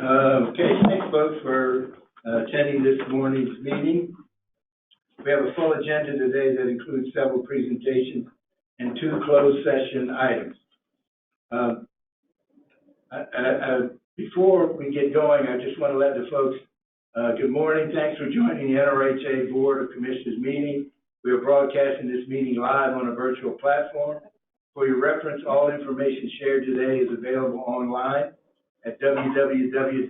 Okay, thanks folks for attending this morning's meeting. We have a full agenda today that includes several presentations and 2 closed session items. Before we get going, I just want to let the folks, good morning. Thanks for joining the NRHA Board of Commissioners meeting. We are broadcasting this meeting live on a virtual platform. For your reference, all information shared today is available online at www.nrha.us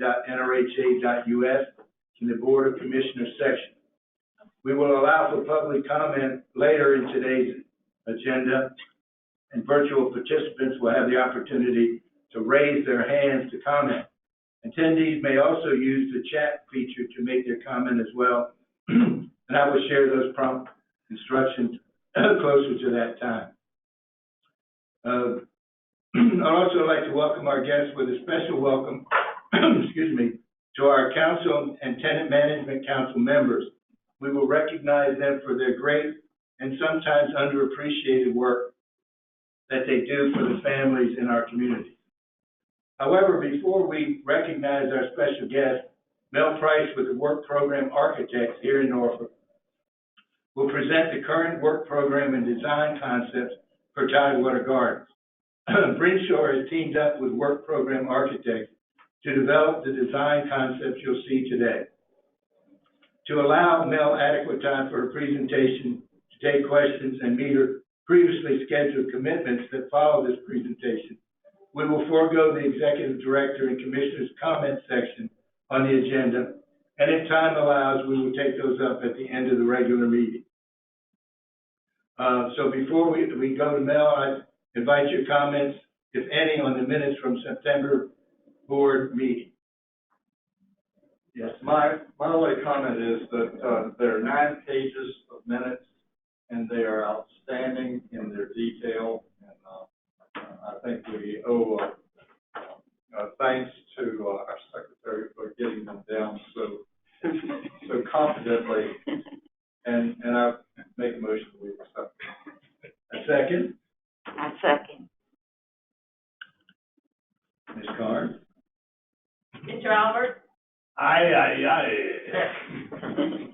in the Board of Commissioners section. We will allow for public comment later in today's agenda, and virtual participants will have the opportunity to raise their hands to comment. Attendees may also use the chat feature to make their comment as well, and I will share those prompt instructions closer to that time. I'd also like to welcome our guests with a special welcome, excuse me, to our Council and Tenant Management Council members. We will recognize them for their great and sometimes underappreciated work that they do for the families in our community. However, before we recognize our special guest, Mel Price with the Work Program Architects here in Norfolk will present the current work program and design concepts for Tidewater Gardens. Brinshaw has teamed up with Work Program Architects to develop the design concepts you'll see today. To allow Mel adequate time for her presentation, to take questions, and meet her previously scheduled commitments that follow this presentation, we will forego the Executive Director and Commissioner's comment section on the agenda, and if time allows, we will take those up at the end of the regular meeting. So before we go to Mel, I invite your comments, if any, on the minutes from September board meeting. Yes, my only comment is that there are 9 pages of minutes, and they are outstanding in their detail. And I think we owe thanks to our secretary for getting them down so confidently. And I make a motion we accept. A second. I second. Ms. Carr. Mr. Albert? Aye. Thank you.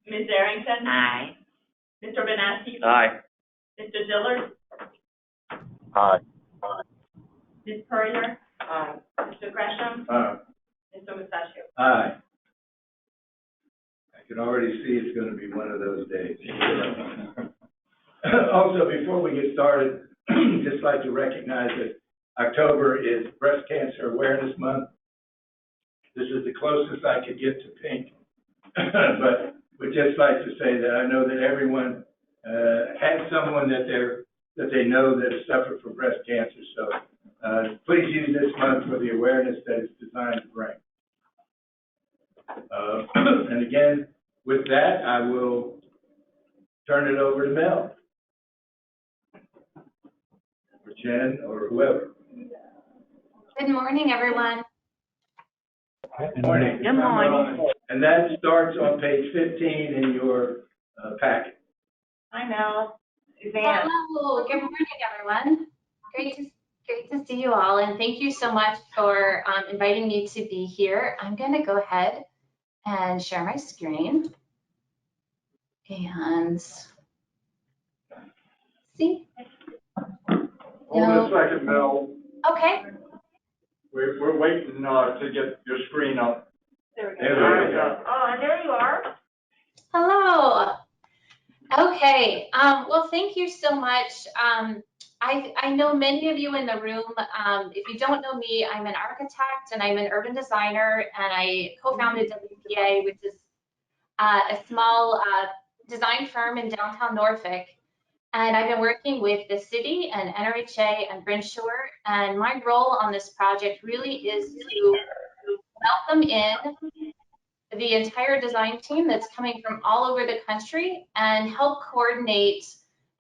Ms. Arrington? Aye. Mr. Benassi? Aye. Mr. Dillard? Aye. Ms. Puryear? Aye. Mr. Gresham? Aye. Mr. Mustachio? Aye. I can already see it's going to be one of those days. Also, before we get started, just like to recognize that October is Breast Cancer Awareness Month. This is the closest I could get to pink, but would just like to say that I know that everyone has someone that they know that has suffered from breast cancer. So please use this month for the awareness that it's designed to bring. And again, with that, I will turn it over to Mel, or Jen, or whoever. Good morning, everyone. Good morning. Good morning. And that starts on page 15 in your packet. Hi, Mel. Suzanne. Hello. Good morning, everyone. Great to see you all, and thank you so much for inviting me to be here. I'm going to go ahead and share my screen and see. Hold a second, Mel. Okay. We're waiting to get your screen up. There we go. There we go. Oh, and there you are. Hello. Okay. Well, thank you so much. I know many of you in the room. If you don't know me, I'm an architect and I'm an urban designer, and I co-founded WPA, which is a small design firm in downtown Norfolk. And I've been working with the city and NRHA and Brinshaw, and my role on this project really is to welcome in the entire design team that's coming from all over the country and help coordinate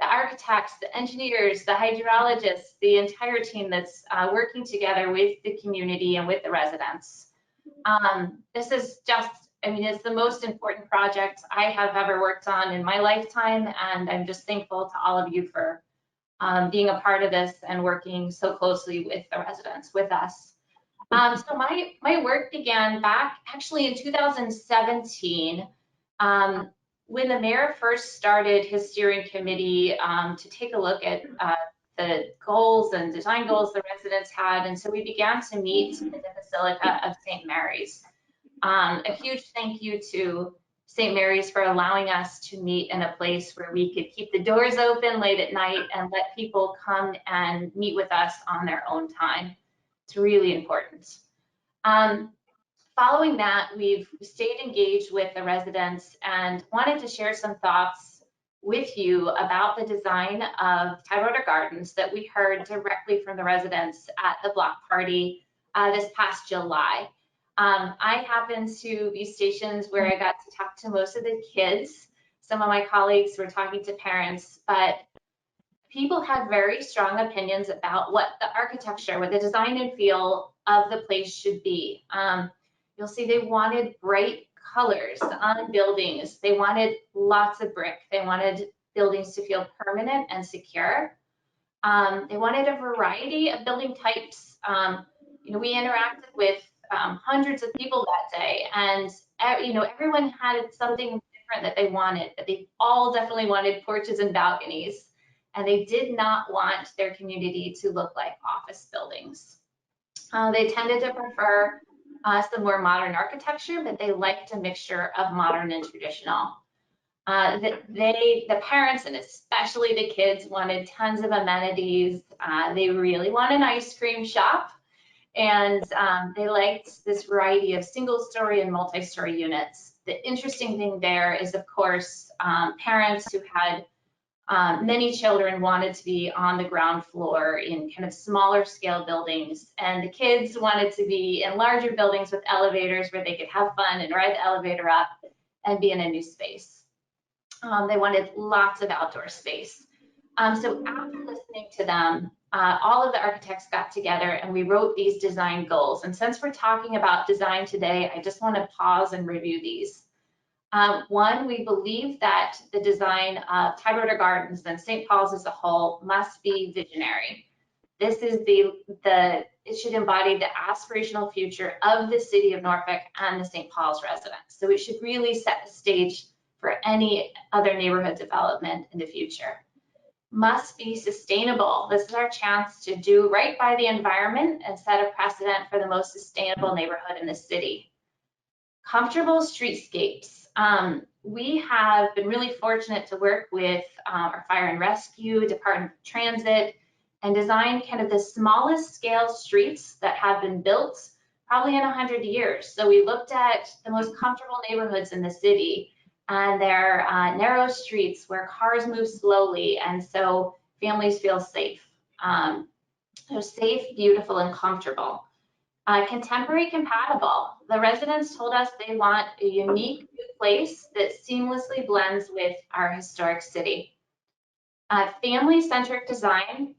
the architects, the engineers, the hydrologists, the entire team that's working together with the community and with the residents. This is just, I mean, it's the most important project I have ever worked on in my lifetime, and I'm just thankful to all of you for being a part of this and working so closely with the residents, with us. So my work began back actually in 2017, when the mayor first started his steering committee to take a look at the goals and design goals the residents had. And so we began to meet in the Basilica of St. Mary's. A huge thank you to St. Mary's for allowing us to meet in a place where we could keep the doors open late at night and let people come and meet with us on their own time. It's really important. Following that, we've stayed engaged with the residents and wanted to share some thoughts with you about the design of Tidewater Gardens that we heard directly from the residents at the block party this past July. I happened to be stationed where I got to talk to most of the kids. Some of my colleagues were talking to parents, but people had very strong opinions about what the architecture, what the design and feel of the place should be. You'll see they wanted bright colors on buildings. They wanted lots of brick. They wanted buildings to feel permanent and secure. They wanted a variety of building types. We interacted with hundreds of people that day, and everyone had something different that they wanted. That they all definitely wanted porches and balconies, and they did not want their community to look like office buildings. They tended to prefer some more modern architecture, but they liked a mixture of modern and traditional. The parents, and especially the kids, wanted tons of amenities. They really want an ice cream shop, and they liked this variety of single-story and multi-story units. The interesting thing there is, of course, parents who had many children wanted to be on the ground floor in kind of smaller scale buildings, and the kids wanted to be in larger buildings with elevators where they could have fun and ride the elevator up and be in a new space. They wanted lots of outdoor space. So after listening to them, all of the architects got together and we wrote these design goals. And since we're talking about design today, I just want to pause and review these. One, we believe that the design of Tidewater Gardens and St. Paul's as a whole must be visionary. This is it should embody the aspirational future of the city of Norfolk and the St. Paul's residents. So it should really set the stage for any other neighborhood development in the future. Must be sustainable. This is our chance to do right by the environment and set a precedent for the most sustainable neighborhood in the city. Comfortable streetscapes. We have been really fortunate to work with our fire and rescue, Department of Transit, and design kind of the smallest scale streets that have been built probably in 100 years. So we looked at the most comfortable neighborhoods in the city, and they're narrow streets where cars move slowly, and so families feel safe. They're safe, beautiful, and comfortable. Contemporary compatible. The residents told us they want a unique new place that seamlessly blends with our historic city. Family-centric design.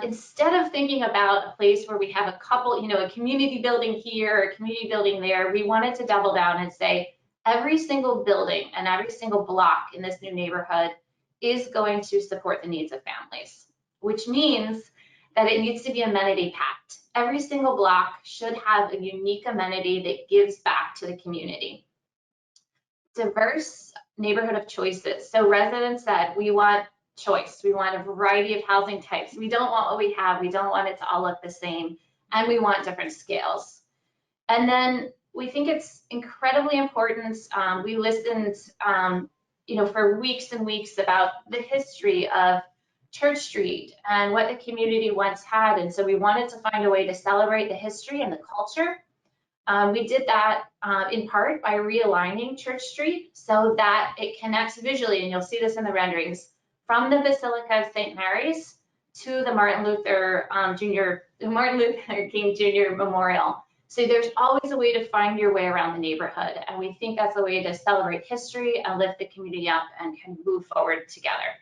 Instead of thinking about a place where we have a couple, a community building here, a community building there, we wanted to double down and say every single building and every single block in this new neighborhood is going to support the needs of families, which means that it needs to be amenity packed. Every single block should have a unique amenity that gives back to the community. Diverse neighborhood of choices. So residents said, we want choice. We want a variety of housing types. We don't want what we have. We don't want it to all look the same. And we want different scales. And then we think it's incredibly important. We listened, for weeks and weeks about the history of Church Street and what the community once had. And so we wanted to find a way to celebrate the history and the culture. We did that in part by realigning Church Street so that it connects visually, and you'll see this in the renderings, from the Basilica of St. Mary's to the Martin Luther King Jr. Memorial. So there's always a way to find your way around the neighborhood, and we think that's a way to celebrate history and lift the community up and can move forward together.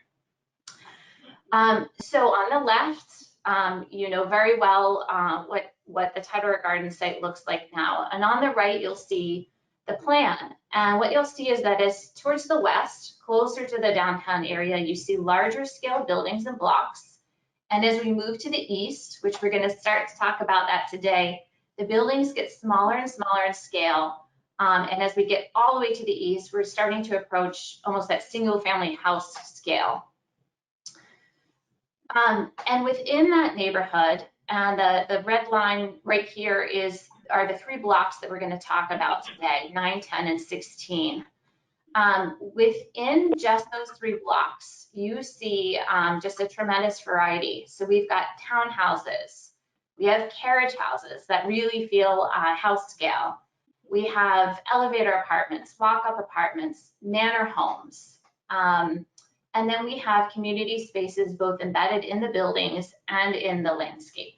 So on the left, you know very well what the Tidewater Garden site looks like now. And on the right, you'll see the plan. And what you'll see is that as towards the west, closer to the downtown area, you see larger scale buildings and blocks. And as we move to the east, which we're going to start to talk about that today, The buildings get smaller and smaller in scale. And as we get all the way to the east, we're starting to approach almost that single family house scale. And within that neighborhood, and the red line right here are the 3 blocks that we're going to talk about today, 9, 10, and 16. Within just those 3 blocks, you see just a tremendous variety. So we've got townhouses, we have carriage houses that really feel house scale. We have elevator apartments, walk-up apartments, manor homes. And then we have community spaces both embedded in the buildings and in the landscape.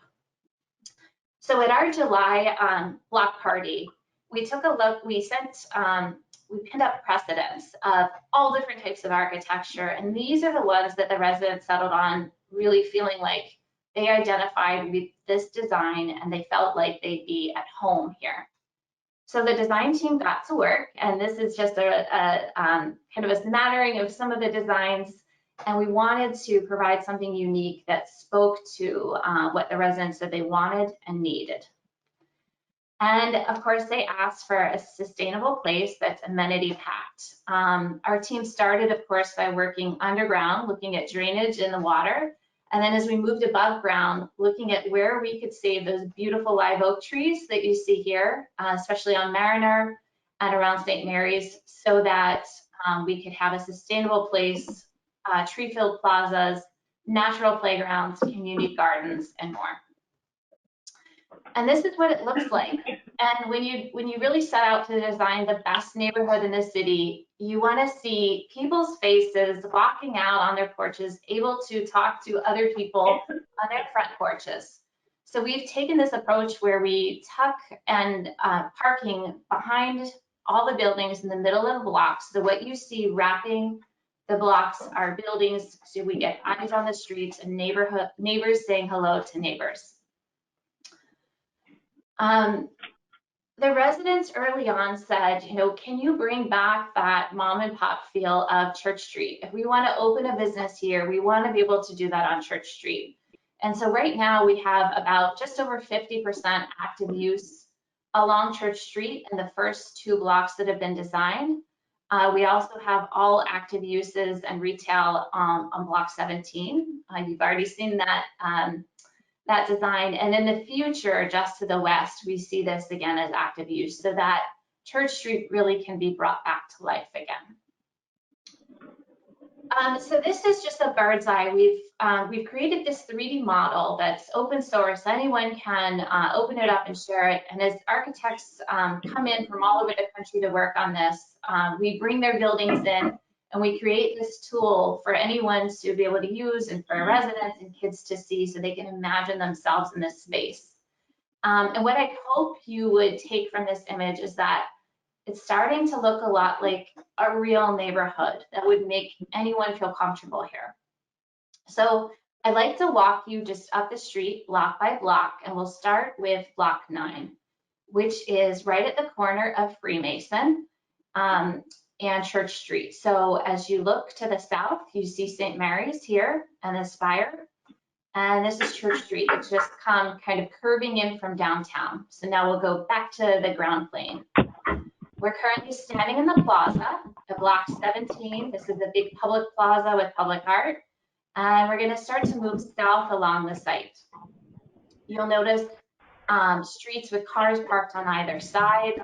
So at our July block party, we took a look, we pinned up precedents of all different types of architecture, and these are the ones that the residents settled on, really feeling like they identified with this design and they felt like they'd be at home here. So the design team got to work, and this is just a kind of a smattering of some of the designs, and we wanted to provide something unique that spoke to what the residents said they wanted and needed. And of course, they asked for a sustainable place that's amenity packed. Our team started, of course, by working underground, looking at drainage in the water. And then as we moved above ground, looking at where we could save those beautiful live oak trees that you see here, especially on Mariner and around St. Mary's, so that we could have a sustainable place, tree-filled plazas, natural playgrounds, community gardens, and more. And this is what it looks like. And when you really set out to design the best neighborhood in the city, you want to see people's faces walking out on their porches, able to talk to other people on their front porches. So we've taken this approach where we tuck and parking behind all the buildings in the middle of the blocks. So what you see wrapping the blocks are buildings, so we get eyes on the streets and neighbors saying hello to neighbors. The residents early on said, you know, can you bring back that mom and pop feel of Church Street? If we want to open a business here, we want to be able to do that on Church Street. And so right now we have about just over 50% active use along Church Street in the first 2 blocks that have been designed. We also have all active uses and retail on block 17. You've already seen that that design. And in the future, just to the west, we see this again as active use, so that Church Street really can be brought back to life again. So this is just a bird's eye. We've created this 3D model that's open source. Anyone can open it up and share it. And as architects come in from all over the country to work on this, we bring their buildings in, and we create this tool for anyone to be able to use and for residents and kids to see so they can imagine themselves in this space. And what I hope you would take from this image is that it's starting to look a lot like a real neighborhood that would make anyone feel comfortable here. So I'd like to walk you just up the street block by block, and we'll start with block 9, which is right at the corner of Freemason and Church Street. So as you look to the south, you see St. Mary's here and the spire. And this is Church Street. It's just come kind of curving in from downtown. So now we'll go back to the ground plane. We're currently standing in the plaza, the block 17. This is a big public plaza with public art. And we're gonna start to move south along the site. You'll notice streets with cars parked on either side,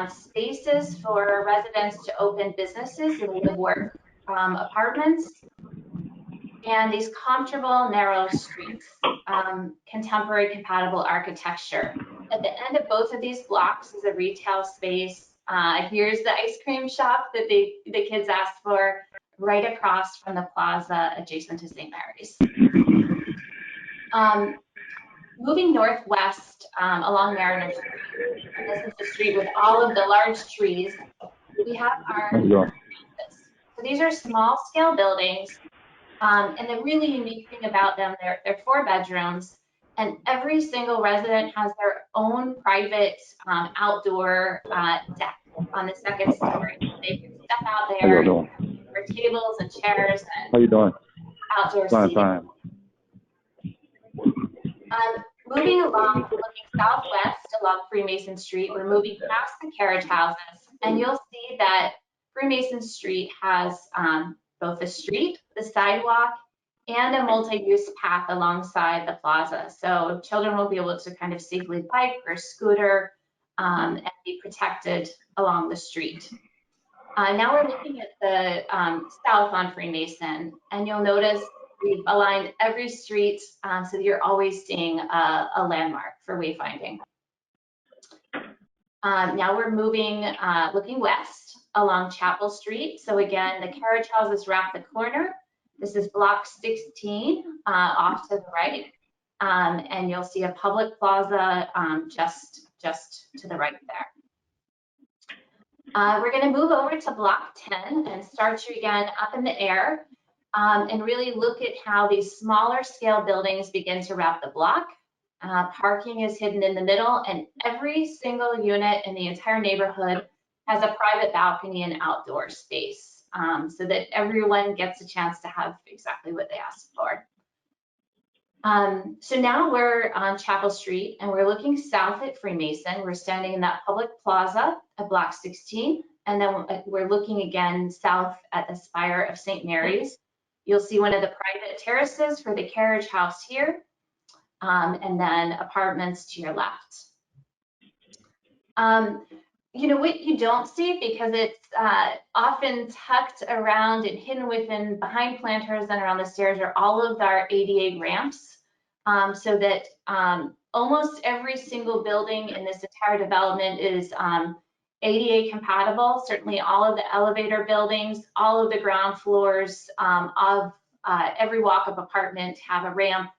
spaces for residents to open businesses and live work apartments, and these comfortable narrow streets, contemporary compatible architecture. At the end of both of these blocks is a retail space. Here's the ice cream shop that the kids asked for, right across from the plaza adjacent to St. Mary's. Moving northwest along Mariner Street, and this is the street with all of the large trees, we have our spaces. So these are small scale buildings, and the really unique thing about them, they're 4 bedrooms, and every single resident has their own private outdoor deck on the 2nd story. They can step out there for tables and chairs and How you doing? outdoor Fine, seating. fine. Moving along, looking southwest along Freemason Street, we're moving past the carriage houses, and you'll see that Freemason Street has both the street, the sidewalk, and a multi-use path alongside the plaza. So children will be able to kind of safely bike or scooter and be protected along the street. Now we're looking at the south on Freemason, and you'll notice we've aligned every street so that you're always seeing a landmark for wayfinding. Now we're moving, looking west along Chapel Street. So again, the carriage houses wrap the corner. This is block 16 off to the right. And you'll see a public plaza just to the right there. We're going to move over to block 10 and start you again up in the air and really look at how these smaller scale buildings begin to wrap the block. Parking is hidden in the middle, and every single unit in the entire neighborhood has a private balcony and outdoor space so that everyone gets a chance to have exactly what they asked for. So now we're on Chapel Street and we're looking south at Freemason. We're standing in that public plaza at block 16, and then we're looking again south at the spire of St. Mary's. You'll see one of the private terraces for the carriage house here, and then apartments to your left. You know what you don't see, because it's often tucked around and hidden within behind planters and around the stairs, are all of our ADA ramps, so that almost every single building in this entire development is ADA compatible. Certainly all of the elevator buildings, all of the ground floors of every walk-up apartment have a ramp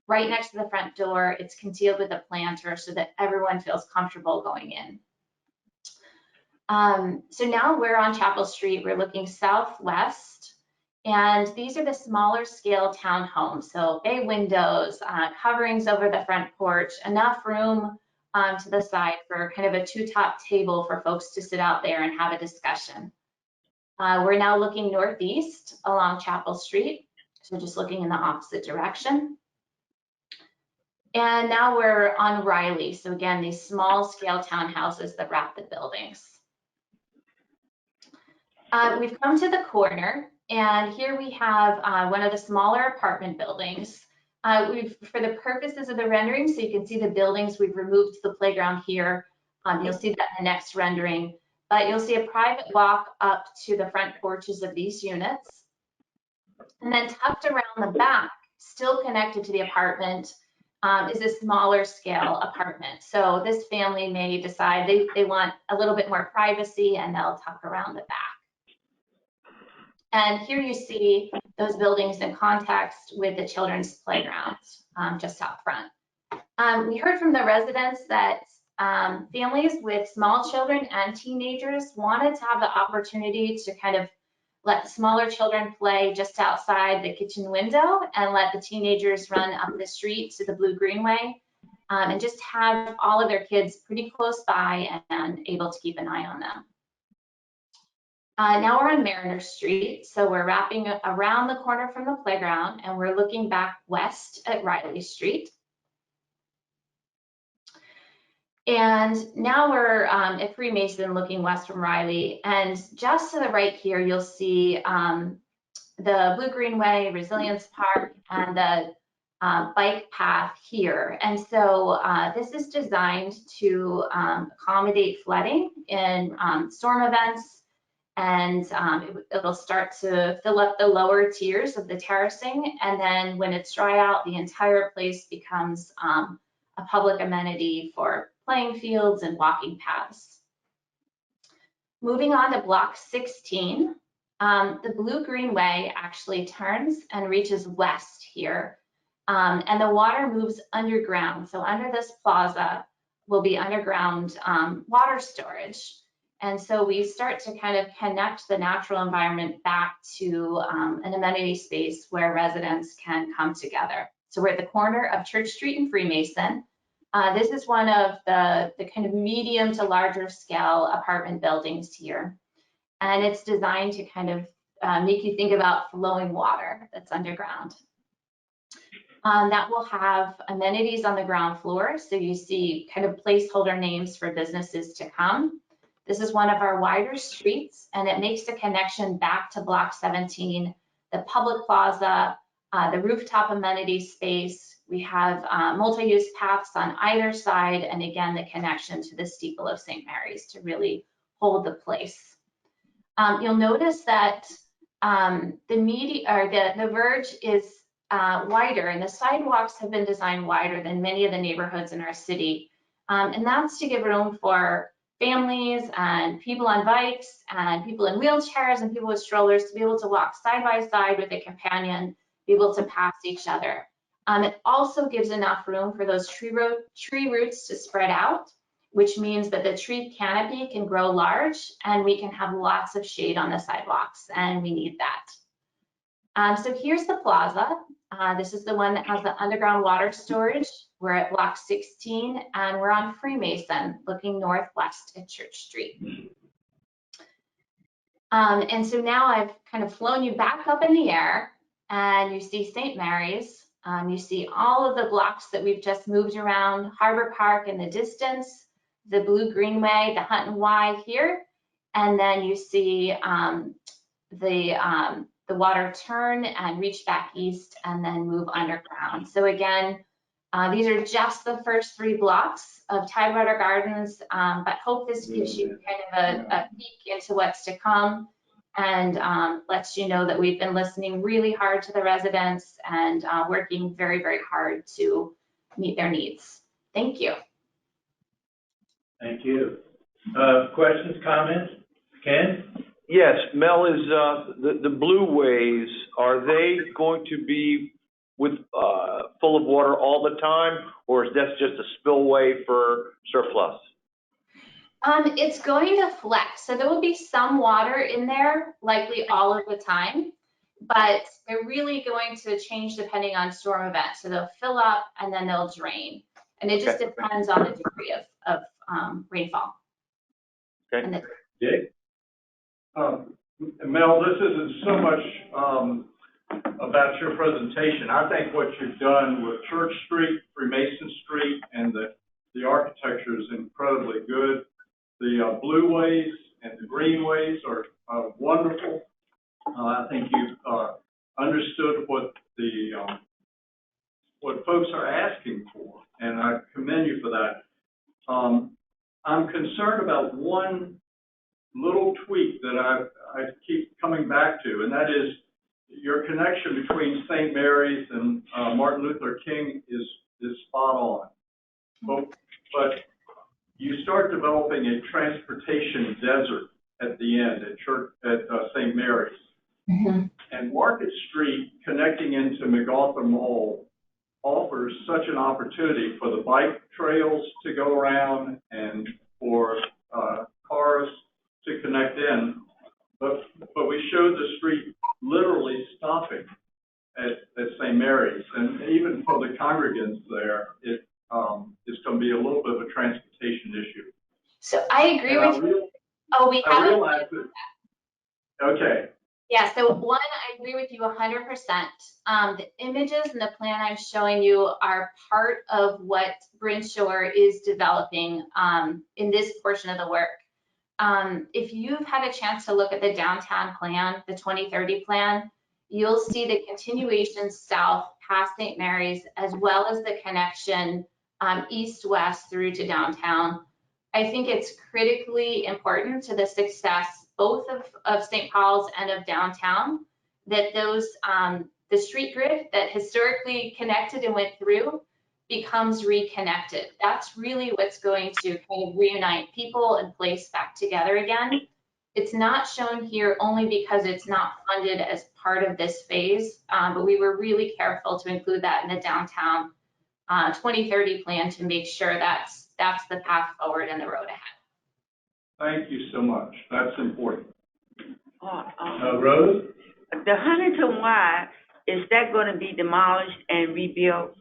right next to the front door. It's concealed with a planter so that everyone feels comfortable going in. So now we're on Chapel Street. We're looking southwest, and these are the smaller scale townhomes. So bay windows, coverings over the front porch, enough room to the side for kind of a two-top table for folks to sit out there and have a discussion. We're now looking northeast along Chapel Street, so just looking in the opposite direction. And now we're on Riley. So again, these small scale townhouses that wrap the buildings. We've come to the corner, and here we have one of the smaller apartment buildings. For the purposes of the rendering, so you can see the buildings, we've removed the playground here. You'll see that in the next rendering, but you'll see a private walk up to the front porches of these units. And then tucked around the back, still connected to the apartment, is a smaller scale apartment. So this family may decide they want a little bit more privacy, and they'll tuck around the back. And here you see those buildings in context with the children's playground just out front. We heard from the residents that families with small children and teenagers wanted to have the opportunity to kind of let the smaller children play just outside the kitchen window and let the teenagers run up the street to the Blue Greenway, and just have all of their kids pretty close by and able to keep an eye on them. Now we're on Mariner Street, so we're wrapping around the corner from the playground, and we're looking back west at Riley Street. And now we're at Freemason, looking west from Riley, and just to the right here, you'll see the Blue Greenway, Resilience Park, and the bike path here. And so this is designed to accommodate flooding in storm events, and it'll start to fill up the lower tiers of the terracing, and then when it's dry out, the entire place becomes a public amenity for playing fields and walking paths. Moving on to block 16, the Blue Greenway actually turns and reaches west here, and the water moves underground. So under this plaza will be underground water storage. And so we start to kind of connect the natural environment back to an amenity space where residents can come together. So we're at the corner of Church Street and Freemason. This is one of the kind of medium to larger scale apartment buildings here. And it's designed to kind of make you think about flowing water that's underground. that will have amenities on the ground floor. So you see kind of placeholder names for businesses to come. This is one of our wider streets, and it makes the connection back to Block 17, the public plaza, the rooftop amenity space. We have multi-use paths on either side, and again, the connection to the steeple of St. Mary's to really hold the place. You'll notice that the verge is wider, and the sidewalks have been designed wider than many of the neighborhoods in our city. And that's to give room for families and people on bikes and people in wheelchairs and people with strollers to be able to walk side by side with a companion, be able to pass each other. It also gives enough room for those tree roots to spread out, which means that the tree canopy can grow large and we can have lots of shade on the sidewalks, and we need that. So here's the plaza. This is the one that has the underground water storage. We're at Block 16, and we're on Freemason, looking northwest at Church Street. And so now I've kind of flown you back up in the air, and you see St. Mary's. You see all of the blocks that we've just moved around, Harbor Park in the distance, the Blue Greenway, the Hunt and Y here, and then you see the water turn and reach back east and then move underground. So again, these are just the first 3 blocks of Tidewater Gardens, but hope this gives you kind of a peek into what's to come, and lets you know that we've been listening really hard to the residents and working very, very hard to meet their needs. Thank you. Thank you. Questions, comments? Ken? Yes, Mel, is the blue ways, are they going to be with full of water all the time, or is that just a spillway for surplus? It's going to flex. So there will be some water in there, likely all of the time, but they're really going to change depending on storm events. So they'll fill up and then they'll drain. And it just depends on the degree of rainfall. Okay. Dick? Mel, this isn't so much about your presentation. I think what you've done with Church Street, Freemason Street, and the architecture is incredibly good. The blueways and the greenways are wonderful. I think you've understood what what folks are asking for, and I commend you for that. I'm concerned about one little tweak that I keep coming back to, and that is your connection between St. Mary's and Martin Luther King is spot on. But you start developing a transportation desert at the end at St. Mary's. Mm-hmm. And Market Street connecting into MacArthur Mall offers such an opportunity for the bike trails to go around and for cars to connect in. But we showed the street literally stopping at St. Mary's, and even for the congregants there, it's going to be a little bit of a transportation issue. So I agree with you. Oh, we I have realize that. Okay. Yeah, so one, I agree with you 100%. The images and the plan I'm showing you are part of what Bryn Shore is developing in this portion of the work. If you've had a chance to look at the downtown plan, the 2030 plan, you'll see the continuation south past St. Mary's, as well as the connection east-west through to downtown. I think it's critically important to the success both of St. Paul's and of downtown that those the street grid that historically connected and went through becomes reconnected. That's really what's going to kind of reunite people and place back together again. It's not shown here only because it's not funded as part of this phase, but we were really careful to include that in the downtown 2030 plan to make sure that's the path forward and the road ahead. Thank you so much. That's important. Rose? The Huntington Y, is that going to be demolished and rebuilt?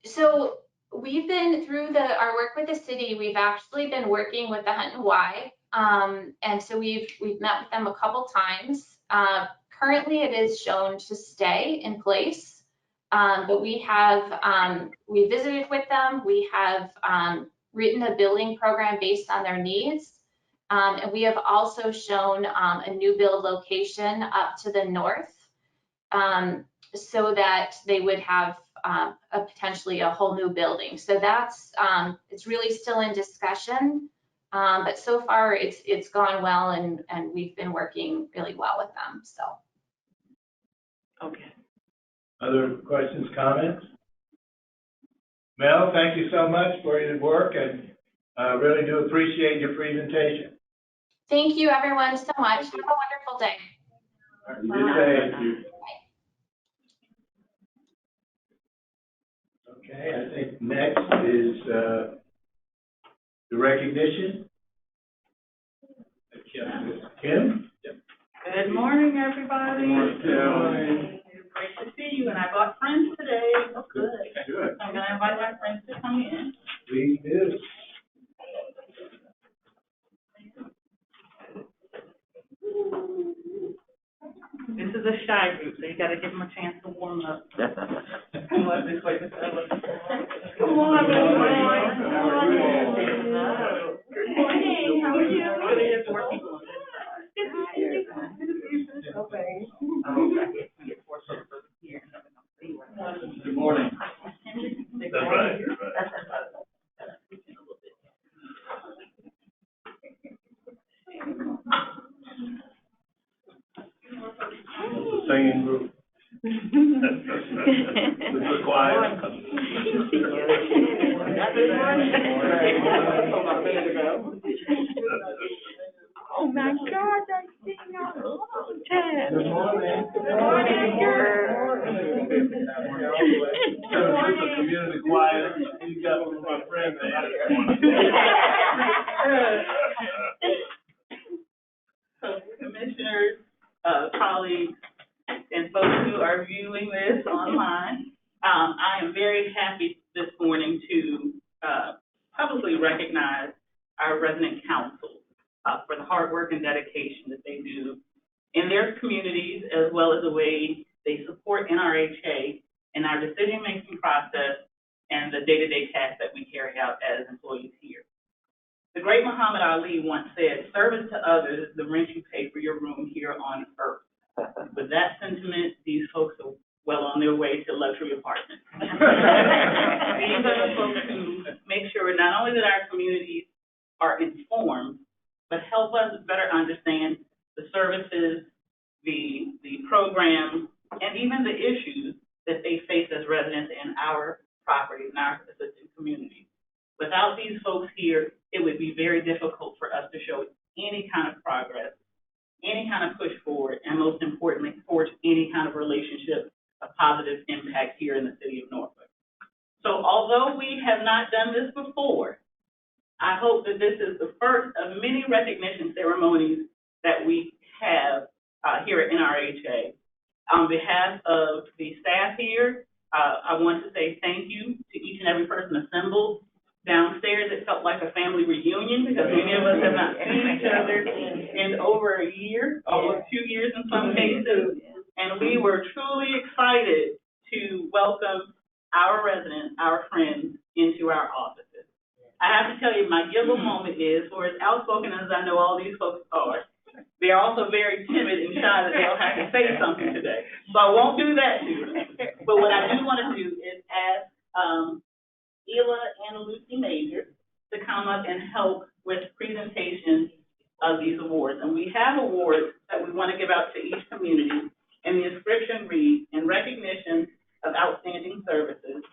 So we've been through our work with the city. We've actually been working with the Hunt and Y, and so we've met with them a couple times. Currently, it is shown to stay in place. But we have, we visited with them. We have written a building program based on their needs. And we have also shown a new build location up to the north, so that they would have potentially a whole new building. So that's, it's really still in discussion, but so far it's gone well, and we've been working really well with them, so. Okay. Other questions, comments? Mel, thank you so much for your work, and really do appreciate your presentation. Thank you, everyone, so much. Have a wonderful day. You did say. Thank you. Okay, I think next is the recognition. Kim? Good morning, everybody. Good morning, Kim. It's great to see you, and I brought friends today. Oh, good. Good. I'm gonna invite my friends to come in. Please do. This is a shy group, so you gotta give them a chance to warm up. Come on, this way, Miss Ella. Come on, everyone. How are you all? Good morning. How are you? Good. There's more people on this side. Good to see you. Good to see you. Okay. Good morning. That's right. Singing group. The choir. Oh my God, I sing out a long time. Good morning. Good morning, girl. Community choir. You got one of my friends So commissioners, colleagues, and folks who are viewing this online, I am very happy this morning to publicly recognize our resident council for the hard work and dedication that they do in their communities, as well as the way they support NRHA in our decision-making process and the day-to-day tasks that we carry out as employees here. The great Muhammad Ali once said, "Service to others is the rent you pay for your room here on earth." With that sentiment, these folks are well on their way to luxury apartments. These are the folks who make sure not only that our communities are informed, but help us better understand the services, the programs, and even the issues that they face as residents in our properties, in our assisted communities. Without these folks here, it would be very difficult for us to show any kind of progress, any kind of push forward, and most importantly, forge any kind of relationship, a positive impact here in the city of Norfolk. So although we have not done this before, I hope that this is the first of many recognition ceremonies that we have here at NRHA. On behalf of the staff here, I want to say thank you to each and every person assembled downstairs. It felt like a family reunion because many of us have not seen each other in over a year, almost 2 years in some cases. And we were truly excited to welcome our residents, our friends, into our offices. I have to tell you, my giggle moment is, for as outspoken as I know all these folks are, they're also very timid and shy that they'll have to say something today. So I won't do that to them. But what I do want to do is ask Ela and Lucy Major to come up and help with presentation of these awards. And we have awards that we want to give out to each community. And the inscription reads, "In recognition of outstanding services,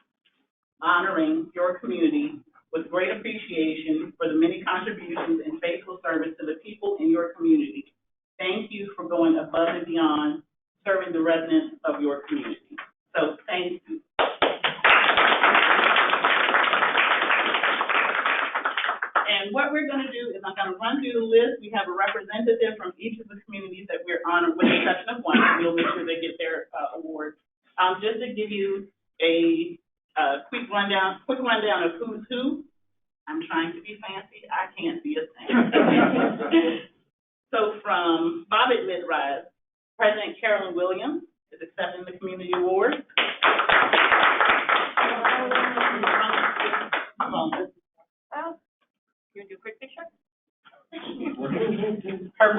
honoring your community with great appreciation for the many contributions and faithful service to the people in your community. Thank you for going above and beyond serving the residents of your community." So thank you. And what we're going to do is I'm going to run through the list. We have a representative from each of the communities that we're honored, with the exception of one. We'll make sure they get their award. Just to give you a quick rundown of who's who. I'm trying to be fancy. I can't be a thing. So from Bobbitt Mid-Rise, President Carolyn Williams is accepting the community award.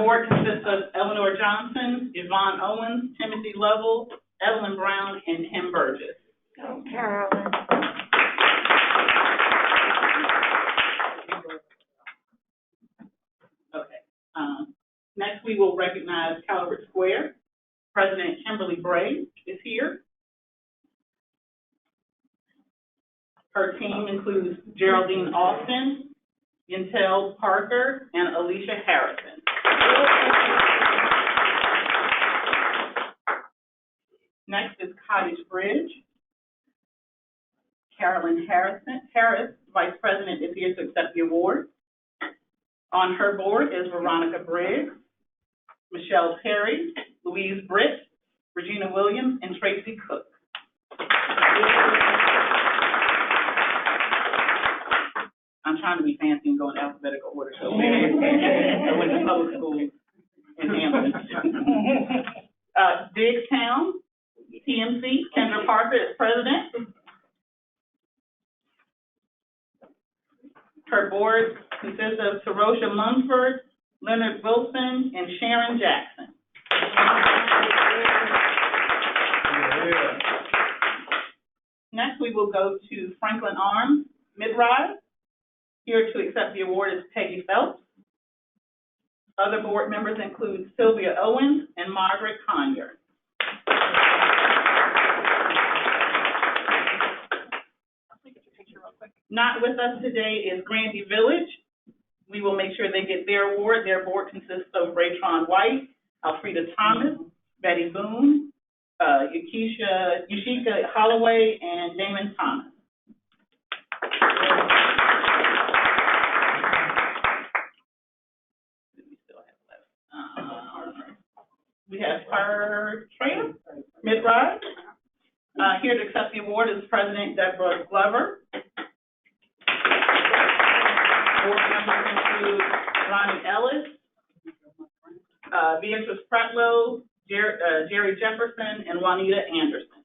board consists of Eleanor Johnson, Yvonne Owens, Timothy Lovell, Evelyn Brown, and Tim Burgess. Go, Carolyn. Okay. Next, we will recognize Calvert Square. President Kimberly Bray is here. Her team includes Geraldine Austin, Yentel Parker, and Alicia Harrison. Next is Cottage Bridge. Carolyn Harris, Vice President, is here to accept the award. On her board is Veronica Briggs, Michelle Perry, Louise Britt, Regina Williams, and Tracy Cook. I'm trying to be fancy and go in alphabetical order, so I went to public school in Hampton. Digstown, TMC, Kendra Parker is president. Her board consists of Tarosha Munford, Leonard Wilson, and Sharon Jackson. Next, we will go to Franklin Arms, Mid-Rise. Here to accept the award is Peggy Phelps. Other board members include Sylvia Owens and Margaret Conyer. Not with us today is Grandy Village. We will make sure they get their award. Their board consists of Raytron White, Alfreda Thomas, Betty Boone, Yashika Holloway, and Damon Thomas. We have her trainer, Mid-Rise. Here to accept the award is President Deborah Glover. Board members include Ronnie Ellis, Beatrice Pratlow, Jerry Jefferson, and Juanita Anderson.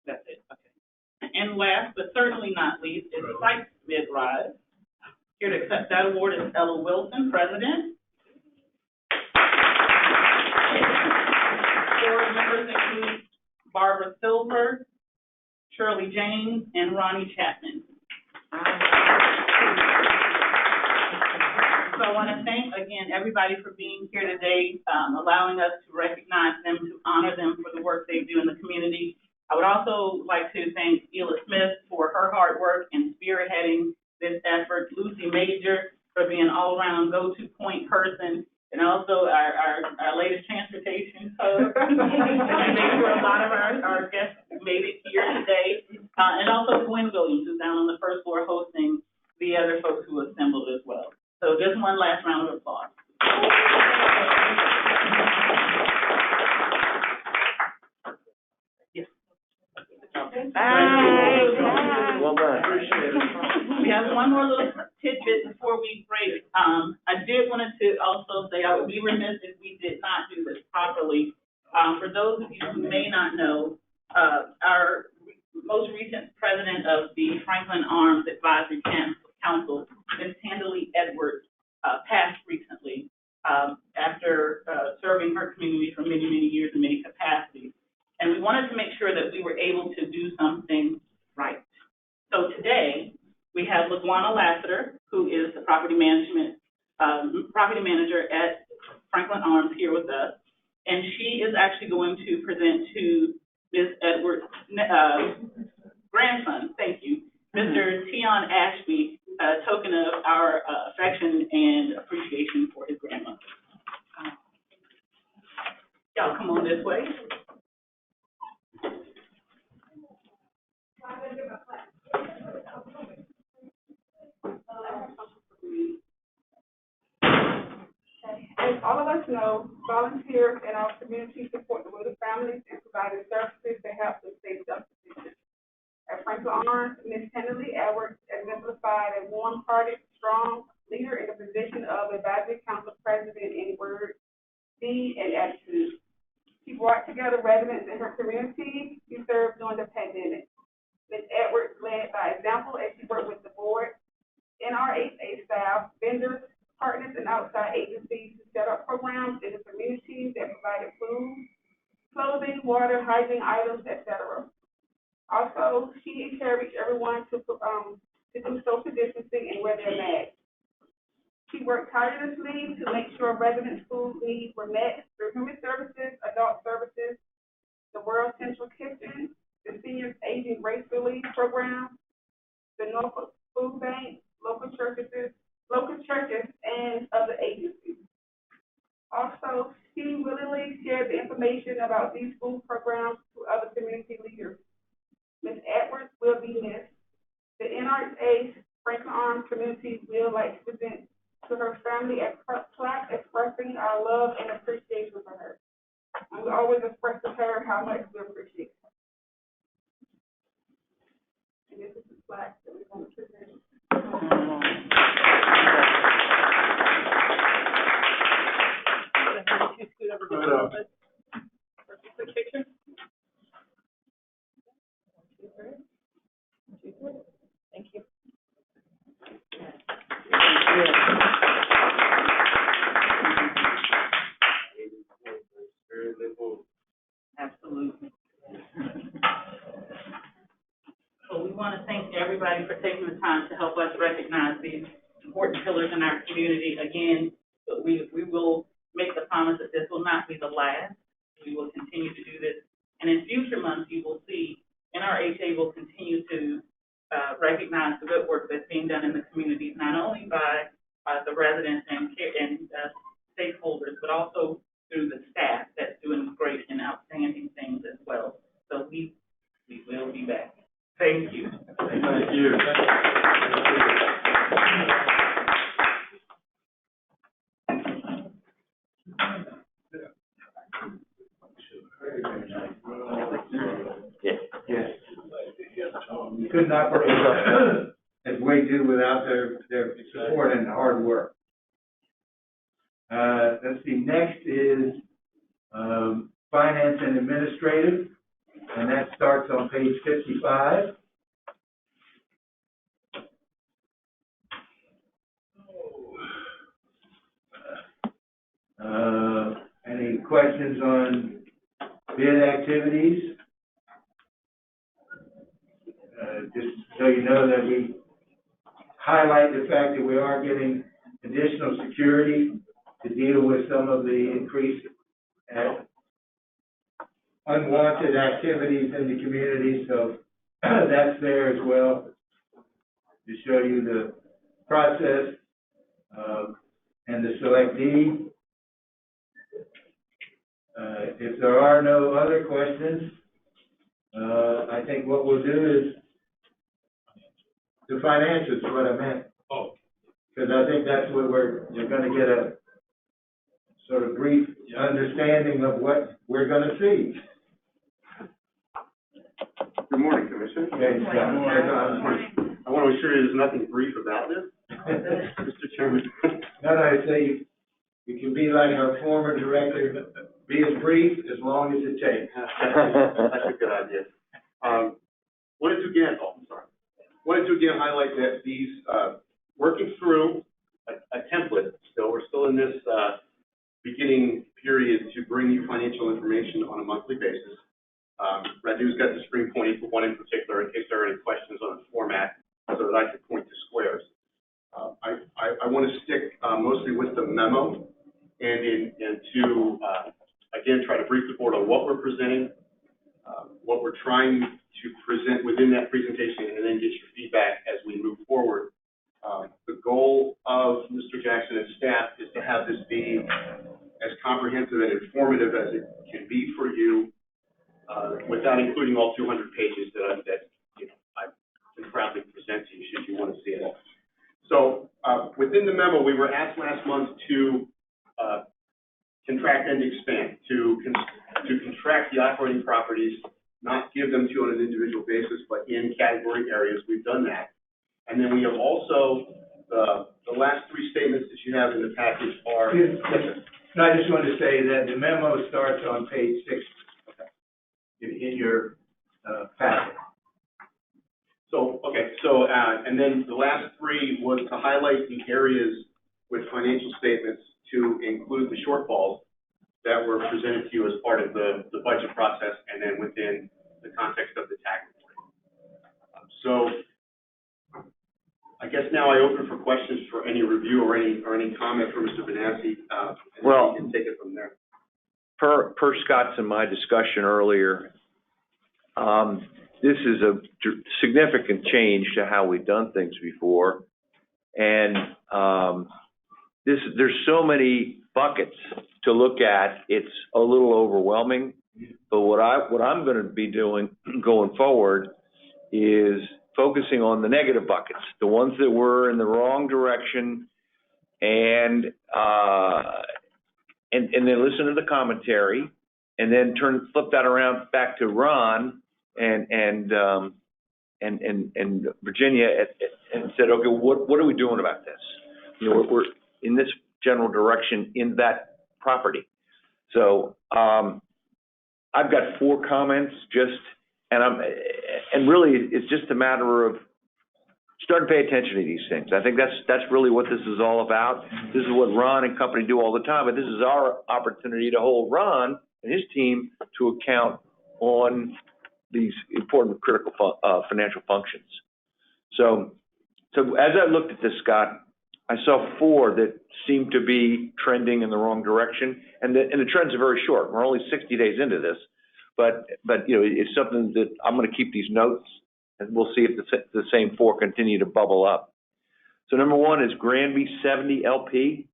That's it, okay. And last, but certainly not least, is Sykes Mid-Rise. Here to accept that award is Ella Wilson, President. Board members include Barbara Silver, Shirley James, and Ronnie Chapman. So I want to thank, again, everybody for being here today, allowing us to recognize them, to honor them for the work they do in the community. I would also like to thank Ela Smith for her hard work in spearheading this effort, Lucy Major for being an all-around go-to point person, and also our latest transportation code. Make sure a lot of our guests made it here today. And also Gwen Williams, who's down on the first floor hosting the other folks who assembled as well. So just one last round of applause. Yes. Well done. Appreciate it. We have one more little tidbit before we break. I did want to also say I would be remiss if we did not do this properly. For those of you who may not know, our most recent president of the Franklin Arms Advisory Council, Ms. Handley Edwards, passed recently after serving her community for many, many years in many capacities. And we wanted to make sure that we were able to do something right. So today, we have LaGuana Lassiter, who is the property manager at Franklin Arms here with us. And she is actually going to present to Ms. Edwards' grandson, thank you, Mr. Tion Ashby, a token of our affection and appreciation for his grandmother. Y'all come on this way. As all of us know, volunteers in our community support the widow families and providing services to help them stay self-sufficient. At Franklin Arms, Ms. Handley Edwards exemplified a warm-hearted, strong leader in the position of advisory council president in word, deed, and attitude. She brought together residents in her community who served during the pandemic. Ms. Edwards led by example as she worked with the board NRHA staff, vendors, partners, and outside agencies to set up programs in the communities that provided food, clothing, water, hygiene items, etc. Also, she encouraged everyone to do social distancing and wear their masks. She worked tirelessly to make sure residents' food needs were met through human services, adult services, the World Central Kitchen, the Seniors Aging Race Relief Program, the Norfolk Food Bank, local churches, and other agencies. Also, she willingly shared the information about these food programs to other community leaders. Ms. Edwards will be missed. The NRHA Franklin Arms community will like to present to her family a plaque expressing our love and appreciation for her. And we always express to her how much we appreciate her. And this is the plaque that we're going to present. Scoot over just a little bit. For a quick picture. Thank you. Absolutely. So we want to thank everybody for taking the time to help us recognize these important pillars in our community. Again, we will make the promise that this will not be the last. We will continue to do this. And in future months, you will see NRHA will continue to recognize the good work that's being done in the community, not only by the residents and stakeholders, but also through the staff that's doing great and outstanding things as well. So we will be back. Thank you. Thank you. Yes. We couldn't operate as we do without their support and hard work. Let's see, next is finance and administrative, and that starts on page 55. Any questions on bid activities? Just so you know that we highlight the fact that we are getting additional security to deal with some of the increased unwanted activities in the community, so that's there as well to show you the process and the selectee. If there are no other questions, I think what we'll do is the financials is what I meant. Oh. Because I think that's what you're going to get a sort of brief understanding of what we're going to see. Good morning, Commissioner. Okay, Good morning. I want to assure you there's nothing brief about this, Mr. Chairman. No, I say you can be like our former director, be as brief as long as it takes. That's a good idea. Wanted to again highlight that these, working through a template still, we're still in this beginning period to bring you financial information on a monthly basis. Radu's got the Spring Point for one in particular, in case there are any questions on the format, so that I can point to squares. I want to stick mostly with the memo and to again try to brief the board on what we're presenting, what we're trying to present within that presentation, and then get your feedback as we move forward. The goal of Mr. Jackson and staff is to have this be as comprehensive and informative as it can be for you, without including all 200 pages that I can proudly present to you should you want to see it. So within the memo, we were asked last month to contract and expand, to contract the operating properties, not give them to on an individual basis, but in category areas. We've done that. And then we have also, the last three statements that you have in the package are... No, I just wanted to say that the memo starts on page 6 in your packet. And then the last three was to highlight the areas with financial statements to include the shortfalls that were presented to you as part of the budget process and then within the context of the TAG report. So I guess now I open for questions for any review or any comment from Mr. Benassi, and Well, we can take it from there. Per Scott's and my discussion earlier, this is a significant change to how we've done things before. And there's so many buckets to look at, it's a little overwhelming. But what I'm going to be doing going forward is focusing on the negative buckets, the ones that were in the wrong direction, and then listen to the commentary, and then flip that around back to Ron and Virginia and said, okay, what are we doing about this? You know, we're in this general direction in that property. So I've got 4 comments and really it's just a matter of starting to pay attention to these things. I think that's really what this is all about. This is what Ron and company do all the time, but this is our opportunity to hold Ron and his team to account on these important critical financial functions. So as I looked at this, Scott, I saw 4 that seemed to be trending in the wrong direction, and the trends are very short. We're only 60 days into this, but you know, it's something that I'm going to keep these notes, and we'll see if the same 4 continue to bubble up. So number 1 is Granby 70 LP.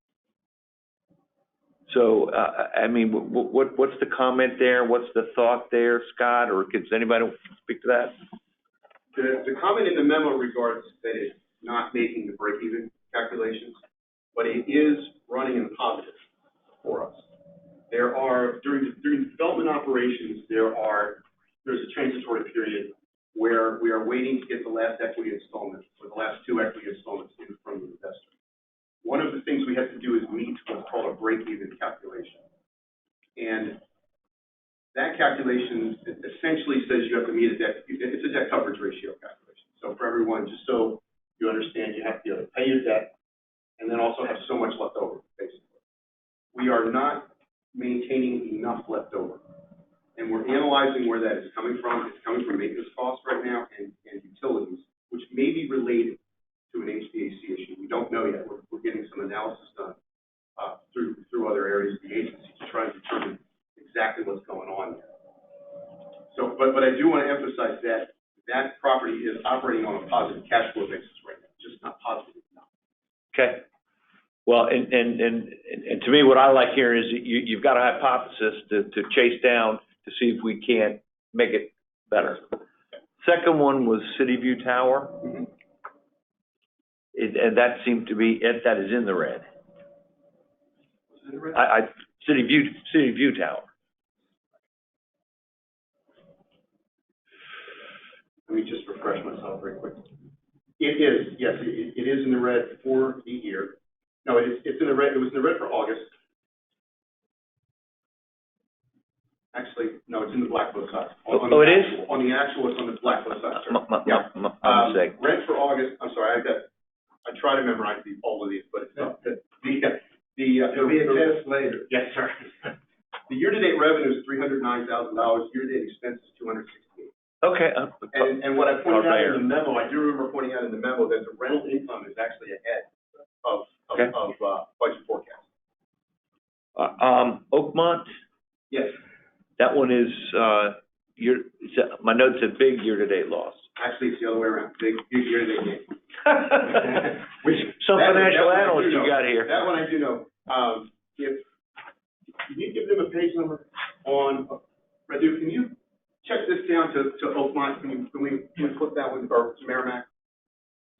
So I mean, what's the comment there? What's the thought there, Scott? Or does anybody speak to that? The comment in the memo regards that it's not making the break-even calculations, but it is running in positive for us. There are, during development operations, there's a transitory period where we are waiting to get the last equity installment, or the last 2 equity installments in from the investor. One of the things we have to do is meet what's called a break-even calculation. And that calculation essentially says you have to meet it's a debt coverage ratio calculation. So for everyone, just so you understand, you have to pay your debt and then also have so much left over, basically. We are not maintaining enough left over. And we're analyzing where that is coming from. It's coming from maintenance costs right now and utilities, which may be related to an HVAC issue. We don't know yet. We're getting some analysis done through other areas of the agency to try to determine exactly what's going on there. So, but I do want to emphasize that property is operating on a positive cash flow basis right now, just not positive enough. Okay. Well, and to me, what I like here is you've got a hypothesis to chase down to see if we can't make it better. Second one was City View Tower. Mm-hmm. And that seemed to be that is in the red. Was it in the red? City View Tower. Let me just refresh myself very quickly. It is, yes, it is in the red for the year. No, it's in the red. It was in the red for August. Actually, no, it's in the black both sides. It is? On the actual, it's on the black both sides. My mistake. Red for August. I'm sorry, I try to memorize all of these, but it's not. It'll be a test later. Yes, sir. The year-to-date revenue is $309,000. Year-to-date expense is $268,000. Okay. And what I pointed out in the memo, I do remember pointing out in the memo that the rental income is actually ahead of budget forecast. Oakmont. Yes. That one is my note said big year-to-date loss. Actually, it's the other way around. Big year-to-date gain. Some financial analyst you got here. That one I do know. If you give them a page number on Redu, can you check this down to Oakmont? Can we flip that one, or to Merrimack?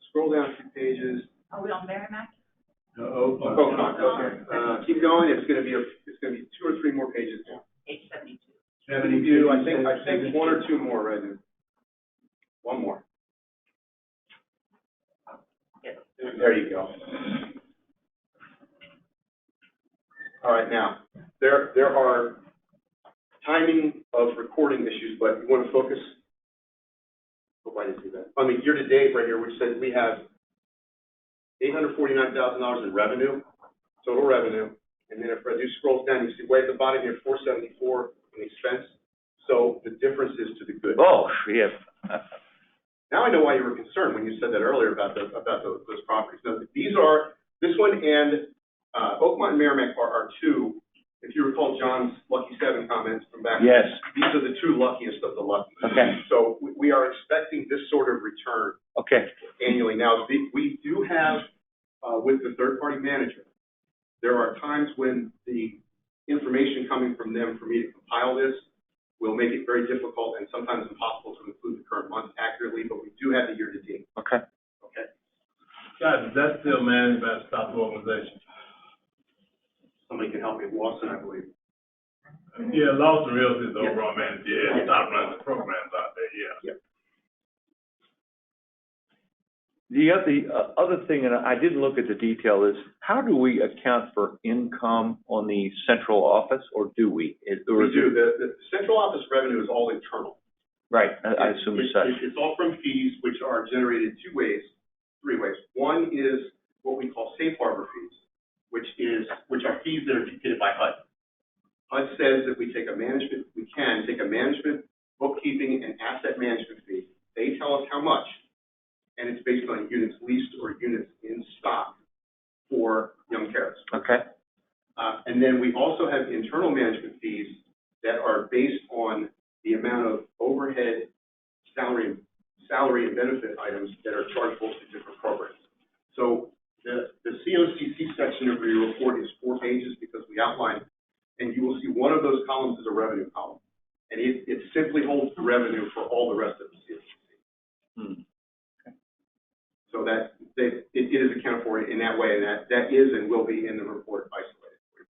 Scroll down 2 pages. Are we on Merrimack? No, Oakmont. Okay. Keep going. It's going to be 2 or 3 more pages down. Page 72. 72. I think 1 or 2 more, Redu. 1 more. There you go. All right, now, there are timing of recording issues, but you want to focus Hope I didn't see that. I mean, year-to-date right here, which says we have $849,000 in revenue, total revenue. And then if I do scroll down, you see way at the bottom here, 474 in expense. So the difference is to the good. Oh, yeah. Now I know why you were concerned when you said that earlier about those properties. Now, this one and Oakmont and Merrimack are our two. If you recall John's Lucky 7 comments from back. Yes. These are the two luckiest of the lucky. Okay. So we are expecting this sort of return Okay. annually. Now, we do have, with the third-party manager, there are times when the information coming from them for me to compile this will make it very difficult and sometimes impossible to include the current month accurately, but we do have the year-to-date. Okay. Okay? Guys, is that still managed by the stop organization? Somebody can help me. Lawson, I believe. Yeah, Lawson Realty is the overall manager, Yeah. stop running the programs out there, yeah. Yep. The other thing, and I didn't look at the detail, is how do we account for income on the central office, or do we? We do. The central office revenue is all internal. Right, I assume it's such. It's all from fees, which are generated three ways. One is what we call safe harbor fees, which are fees that are dictated by HUD. HUD says that we can take a management, bookkeeping, and asset management fee. They tell us how much, and it's based on units leased or units in stock for Young Terrace. Okay. And then we also have internal management fees that are based on the amount of overhead, salary and benefit items that are chargeable to different programs. So the COCC section of your report is 4 pages because we outline, and you will see one of those columns is a revenue column. And it simply holds the revenue for all the rest of the COCC. So that it is accounted for in that way, and that is and will be in the report isolated.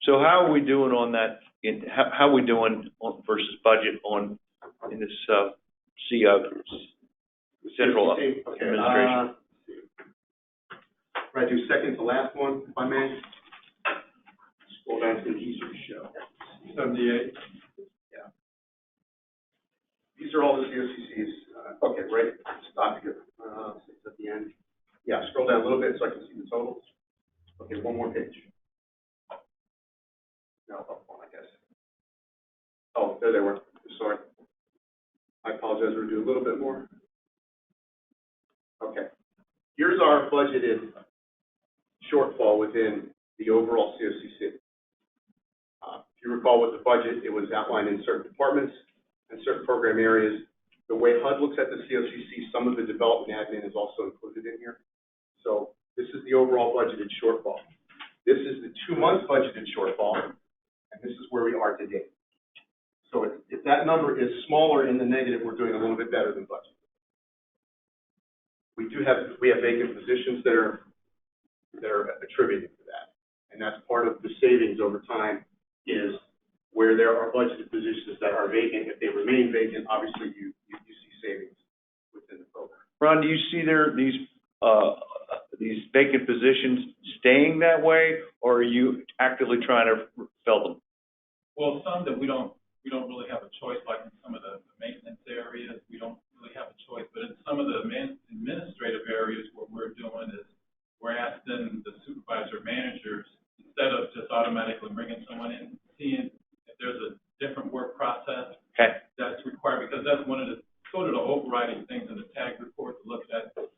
So how are we doing on that? How are we doing on versus budget in this central administration? Right, do second to last one, if I may. Scroll down to the easier to show. 78. Yeah. These are all the COCCs. Okay, right. Stop here. It's at the end. Yeah, scroll down a little bit so I can see the totals. Okay, one more page. No, up one, I guess. Oh, there they were. Sorry. I apologize. We'll do a little bit more. Okay. Here's our budgeted shortfall within the overall COCC. If you recall with the budget, it was outlined in certain departments and certain program areas. The way HUD looks at the COCC, some of the development admin is also included in here. So this is the overall budgeted shortfall. This is the 2-month budgeted shortfall, and this is where we are today. So if that number is smaller in the negative, we're doing a little bit better than budget. We have vacant positions that are attributed to that, and that's part of the savings over time is where there are budgeted positions that are vacant. If they remain vacant, obviously you see savings within the program. Ron, do you see these vacant positions staying that way, or are you actively trying to fill them? Well, some that we don't really have a choice, like in some of the maintenance areas, we don't really have a choice, but in some of the administrative areas, what we're doing is we're asking the supervisor managers, instead of just automatically bringing someone in, seeing if there's a different work process that's required, because that's one of the sort of the overriding things in the TAG report,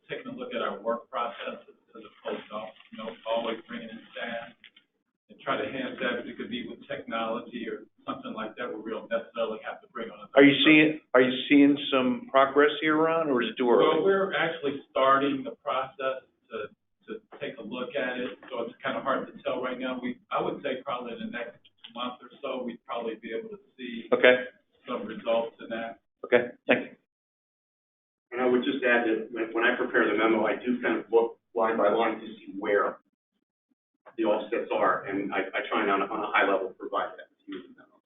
taking a look at our work processes as opposed to, always bringing in staff and try to enhance that. It could be with technology or something like that where we don't necessarily have to bring on a. Are you seeing some progress here, Ron, or is it too early? Well, we're actually starting the process to take a look at it, so it's kind of hard to tell right now. I would say probably in the next month or so, we'd probably be able to see some results in that. Okay, thank you. And I would just add that when I prepare the memo, I do kind of look line by line to see where the offsets are, and I try and on a high level provide that to you in the memo.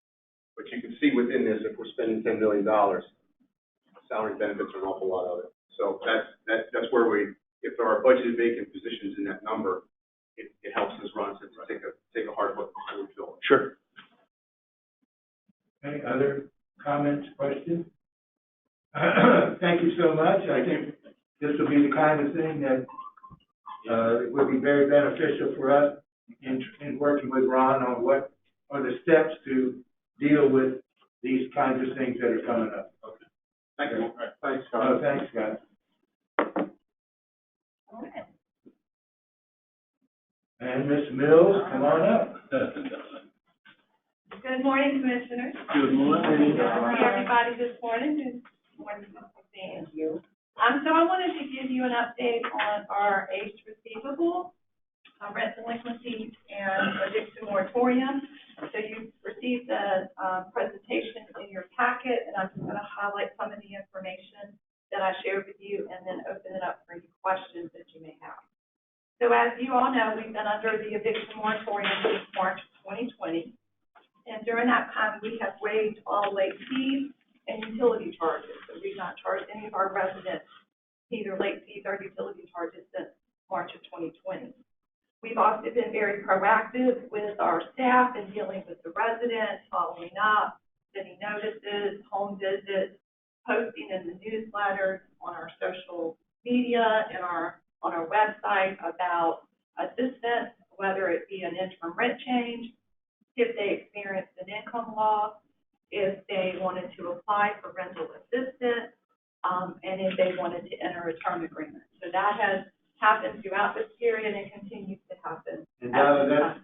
But you can see within this, if we're spending $10 million, salary benefits are an awful lot of it. So that's where if there are budgeted vacant positions in that number, it helps us, Ron, to take a hard look before we fill it. Sure. Any other comments, questions? Thank you so much. I think this will be the kind of thing that, it would be very beneficial for us in working with Ron on what are the steps to deal with these kinds of things that are coming up. Okay. Thank you. Thanks, Oh, Scott. thanks, guys. And Ms. Mills, come on up. Good morning, Commissioners. Good morning. Good to see everybody this morning. Good morning, Mr. Thank you. So I wanted to give you an update on our aged receivable, rent delinquencies, and eviction moratorium. So you received a presentation in your packet, and I'm just going to highlight some of the information that I shared with you and then open it up for any questions that you may have. So as you all know, we've been under the eviction moratorium since March of 2020. And during that time, we have waived all late fees and utility charges. So we've not charged any of our residents either late fees or utility charges since March of 2020. We've also been very proactive with our staff in dealing with the residents, following up, sending notices, home visits, posting in the newsletters, on our social media, and on our website about assistance, whether it be an interim rent change, if they experienced an income loss, if they wanted to apply for rental assistance, and if they wanted to enter a term agreement. So that has happened throughout this period and continues to happen. And Donna, that's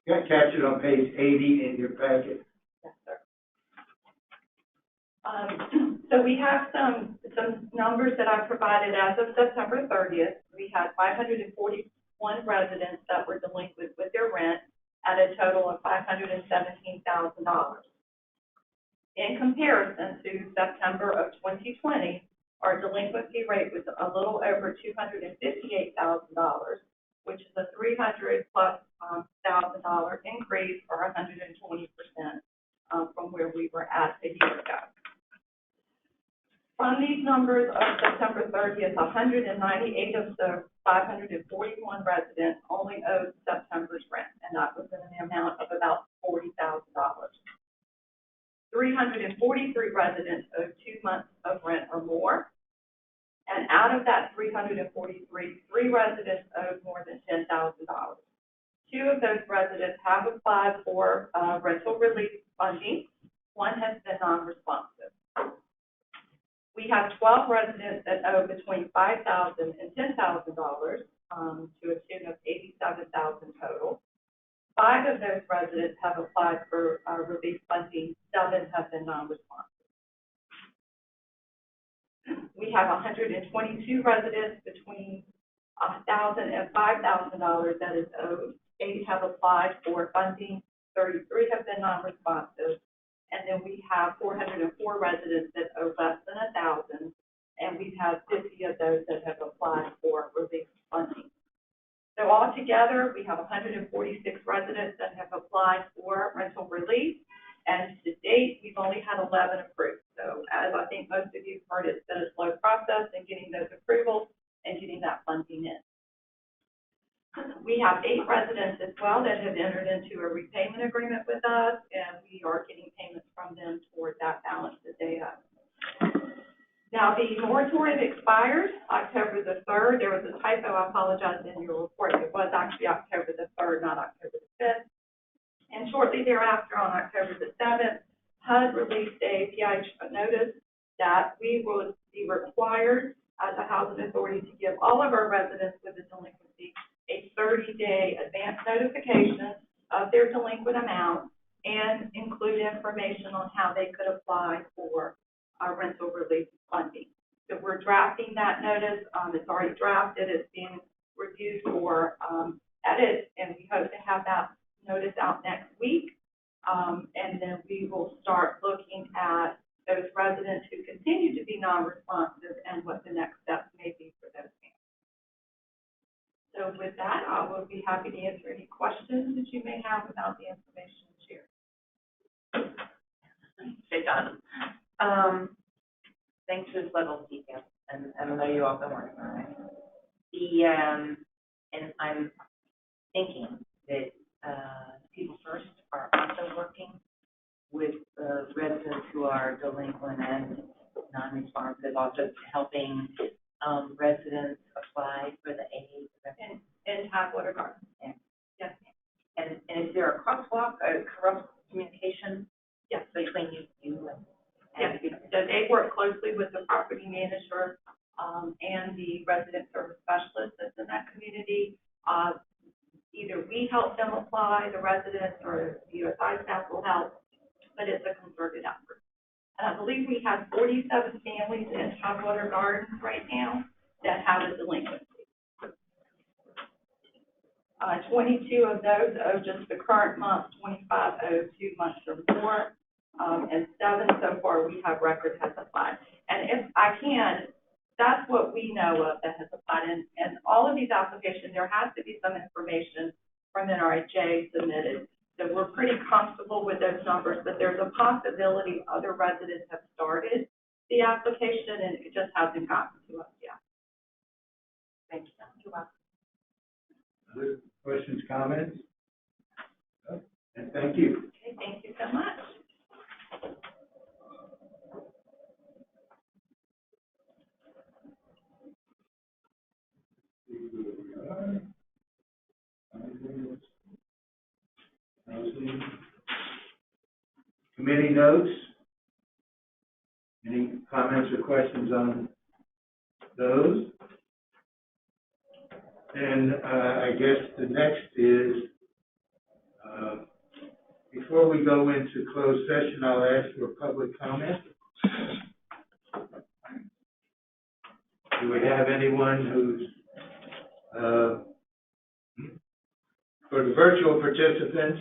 got captured on page 80 in your packet. Yes, sir. So we have some numbers that I provided as of September 30th. We had 541 residents that were delinquent with their rent at a total of $517,000. In comparison to September of 2020, our delinquency rate was a little over $258,000, which is a $300,000+ increase, or 120% from where we were at a year ago. From these numbers of September 30th, 198 of the 541 residents only owed September's rent, and that was in the amount of about $40,000. 343 residents owed 2 months of rent or more, and out of that 343, 3 residents owed more than $10,000. 2 of those residents have applied for rental relief funding. 1 has been non-responsive. We have 12 residents that owe between $5,000 and $10,000 to a tune of $87,000 total. 5 of those residents have applied for relief funding. 7 have been non-responsive. We have 122 residents between $1,000 and $5,000 that is owed. 8 have applied for funding. 33 have been non-responsive. And then we have 404 residents that owe less than $1,000, and we've had 50 of those that have applied for relief funding. So altogether, we have 146 residents that have applied for rental relief, and to date, we've only had 11 approved. So as I think most of you have heard, it's been a slow process in getting those approvals and getting that funding in. We have 8 residents as well that have entered into a repayment agreement with us, and we are getting payments from them toward that balance that they owe. Now, the moratorium expires October the 3rd. There was a typo, I apologize, in your report. It was actually October the 3rd, not October the 5th. And shortly thereafter, on October the 7th, HUD released a PIH notice that we will be required as a housing authority to give all of our residents with a delinquency a 30-day advance notification of their delinquent amount and include information on how they could apply for our rental relief funding. So we're drafting that notice. It's already drafted. It's being reviewed for edits, and we hope to have that notice out next week. And then we will start looking at those residents who continue to be non-responsive and what the next steps may be for those families. So with that, I will be happy to answer any questions that you may have about the information shared. Hey, Donna. Thanks for this level of detail, and I know you all been working on it. And I'm thinking that People First are also working with residents who are delinquent and non-responsive, also helping, residents apply for the aid. In Tidewater Gardens. Yeah. Yes, And is there a crosswalk, a corrupt communication? yes. Between you and. Yes, so they work closely with the property manager, and the resident service specialist that's in that community. Either we help them apply, the residents, or the USI staff will help, but it's a concerted effort. And I believe we have 47 families in Tidewater Gardens right now that have a delinquency. 22 of those owe just the current month, 25 owe 2 months or more, and 7 so far we have record has applied. And if I can, that's what we know of that has applied. And all of these applications, there has to be some information from NRHA submitted. So we're pretty comfortable with those numbers, but there's a possibility other residents have started the application and it just hasn't gotten to us yet. Thank you. You're welcome. Other questions, comments? And thank you. Okay, thank you so much. Committee notes. Any comments or questions on those? And I guess the next is, before we go into closed session, I'll ask for public comment. Do we have anyone who's, for the virtual participants,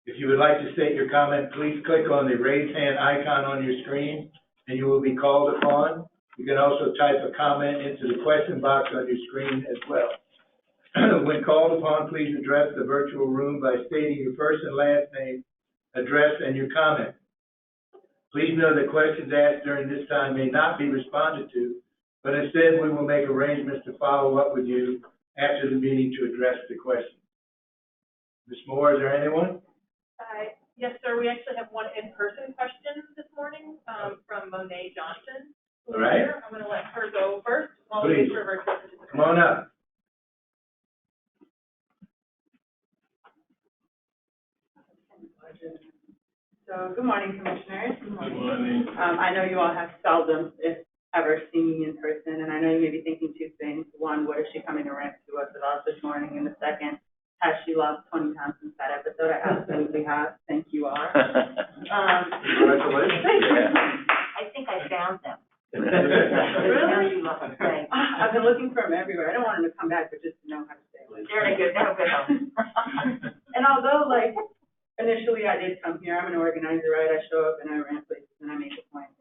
if you would like to state your comment, please click on the raise hand icon on your screen and you will be called upon. You can also type a comment into the question box on your screen as well. When called upon, please address the virtual room by stating your first and last name, address, and your comment. Please know that questions asked during this time may not be responded to, but instead we will make arrangements to follow up with you after the meeting to address the question. Ms. Moore, is there anyone? Yes, sir. We actually have one in-person question this morning from Monet Johnson. All right. Here. I'm going to let her go first while Please. we wait for her to Come on up. So, good morning, Commissioners. Good morning. I know you all have seldom, if ever, seen me in person, and I know you may be thinking two things. One, what is she coming to rant to us about this morning? And the second, has she lost 20 pounds since that episode? I absolutely have. Thank you all. Congratulations. I think I found them. Really? Thanks. I've been looking for them everywhere. I don't want them to come back, but just to know how to stay away. They're in a good home. And although, like, initially I did come here, I'm an organizer, right? I show up and I rant places and I make a point.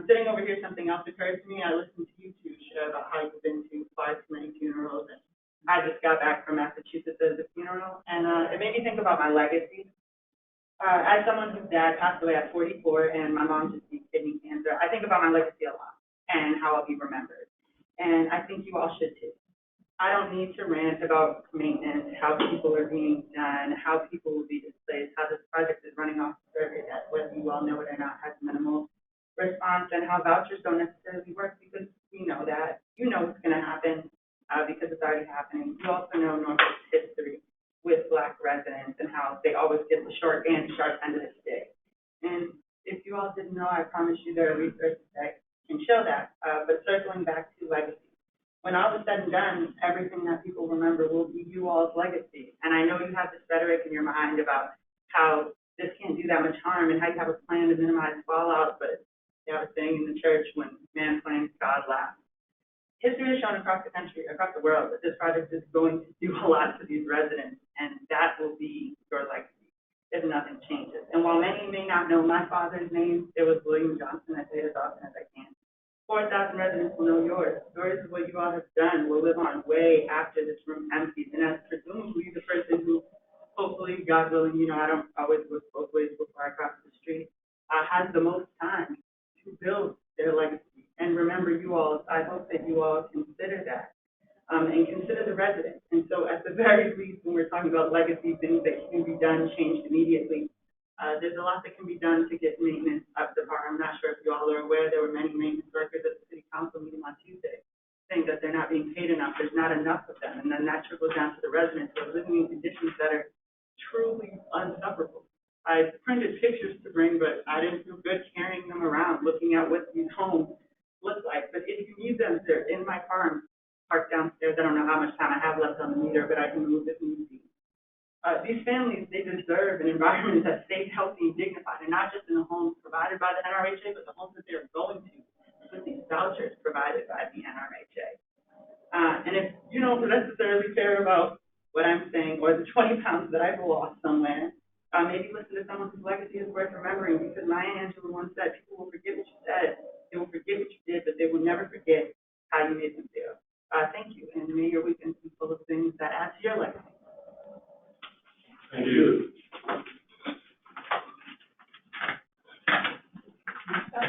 Sitting over here, something else occurred to me. I listened to you two share about how you've been to 5 too many funerals, and I just got back from Massachusetts as a funeral, and it made me think about my legacy. As someone whose dad passed away at 44 and my mom just beat kidney cancer, I think about my legacy a lot and how I'll be remembered. And I think you all should too. I don't need to rant about maintenance, how people are being done, how people will be displaced, how this project is running off the survey that, whether you all know it or not, has minimal response, and how vouchers don't necessarily work because we know that. You know what's going to happen because it's already happening. You also know Norfolk's history with Black residents and how they always get the short end of the stick. And if you all didn't know, I promise you there are research that can show that. But circling back to legacy, when all is said and done, everything that people remember will be you all's legacy. And I know you have this rhetoric in your mind about how this can't do that much harm and how you have a plan to minimize fallout, but they have a saying in the church, when man plans, God laughs. History has shown across the country, across the world, that this project is going to do a lot for these residents, and that will be your legacy if nothing changes. And while many may not know my father's name, it was William Johnson. I say it as often as I can. 4,000 residents will know yours. Stories of what you all have done will live on way after this room empties. And as presumably the person who, hopefully, God willing, I don't always look both ways before I cross the street, has the most time to build their legacy. And remember you all, I hope that you all consider that. And consider the residents. And so at the very least, when we're talking about legacy, things that can be done, changed immediately, There's a lot that can be done to get maintenance up to par. I'm not sure if you all are aware, there were many maintenance workers at the city council meeting on Tuesday saying that they're not being paid enough, there's not enough of them, and then that trickles down to the residents who are living in conditions that are truly unsufferable. I printed pictures to bring, but I didn't feel good carrying them around, looking at what these homes look like. But if you need them, they're in my car and parked downstairs. I don't know how much time I have left on the meter, but I can move if need be. These families, they deserve an environment that's safe, healthy, and dignified, and not just in the homes provided by the NRHA, but the homes that they're going to with these vouchers provided by the NRHA. And if you don't necessarily care about what I'm saying or the 20 pounds that I've lost somewhere, maybe listen to someone whose legacy is worth remembering, because Maya Angelou once said, people will forget what you said, they will forget what you did, but they will never forget how you made them feel. Thank you, and may your weekend be full of things that add to your legacy. Thank you.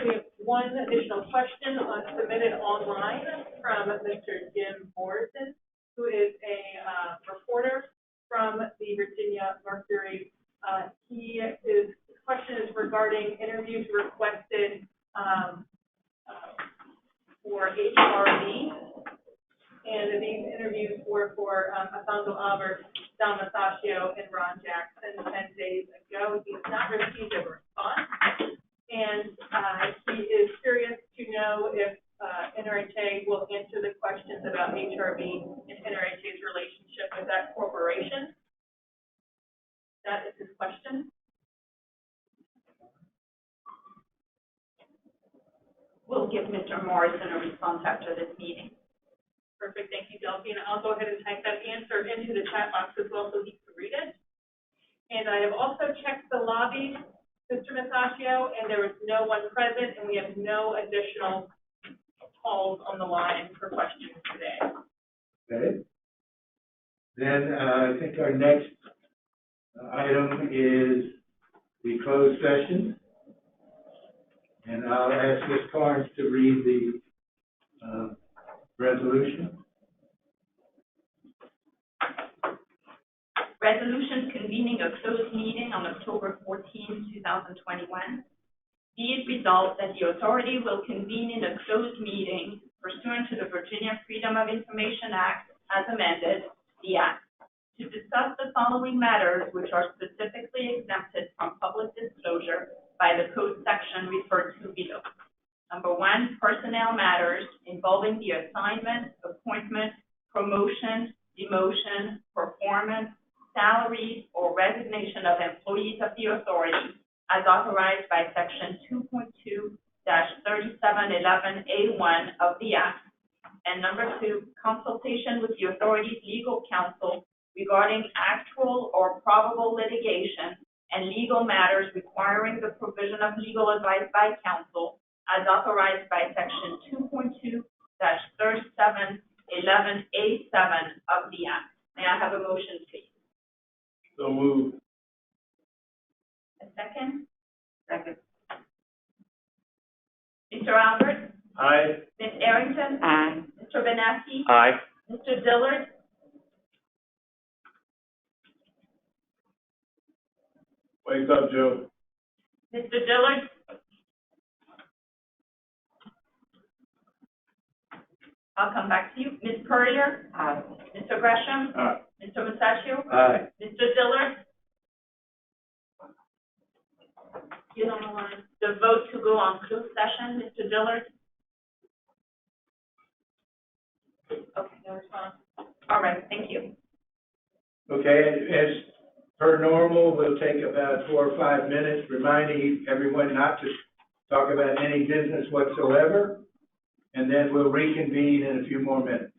We have one additional question submitted online from Mr. Jim Morrison, who is a reporter from the Virginia Mercury. His question is regarding interviews requested for HRB, and these interviews were for Afonso Albert, Don Masaccio, and Ron Jackson 10 days ago. He has not received a response, and he is curious to know if NRHA will answer the questions about HRB and NRHA's relationship with that corporation. That is his question. We'll give Mr. Morrison a response after this meeting. Perfect, thank you, Delphine. I'll go ahead and type that answer into the chat box as well so he can read it. And I have also checked the lobby, Mr. Masaccio, and there was no one present, and we have no additional calls on the line for questions today. Okay. Then, I think our next item is the closed session. And I'll ask Ms. Carnes to read the resolution. Resolution convening a closed meeting on October 14, 2021. Be it resolved that the authority will convene in a closed meeting pursuant to the Virginia Freedom of Information Act as amended, the Act, to discuss the following matters which are specifically exempted from public disclosure by the code section referred to below. Number one, personnel matters involving the assignment, appointment, promotion, demotion, performance, salaries, or resignation of employees of the authority as authorized by section 2.2-3711A1 of the Act. And number two, consultation with the authority's legal counsel regarding actual or probable litigation and legal matters requiring the provision of legal advice by counsel as authorized by section 2.2-3711A7 of the Act. May I have a motion, please? So moved. A second? Second. Mr. Albert? Aye. Ms. Arrington? Aye. Mr. Benesky? Aye. Mr. Dillard? Wake up, Joe. Mr. Dillard? I'll come back to you. Ms. Purrier? Aye. Mr. Gresham? Aye. Mr. Masaccio? Aye. Mr. Dillard? He's on the line. The vote to go on closed session, Mr. Dillard? Okay, no response. All right, thank you. Okay, as per normal, we'll take about 4 or 5 minutes, reminding everyone not to talk about any business whatsoever, and then we'll reconvene in a few more minutes.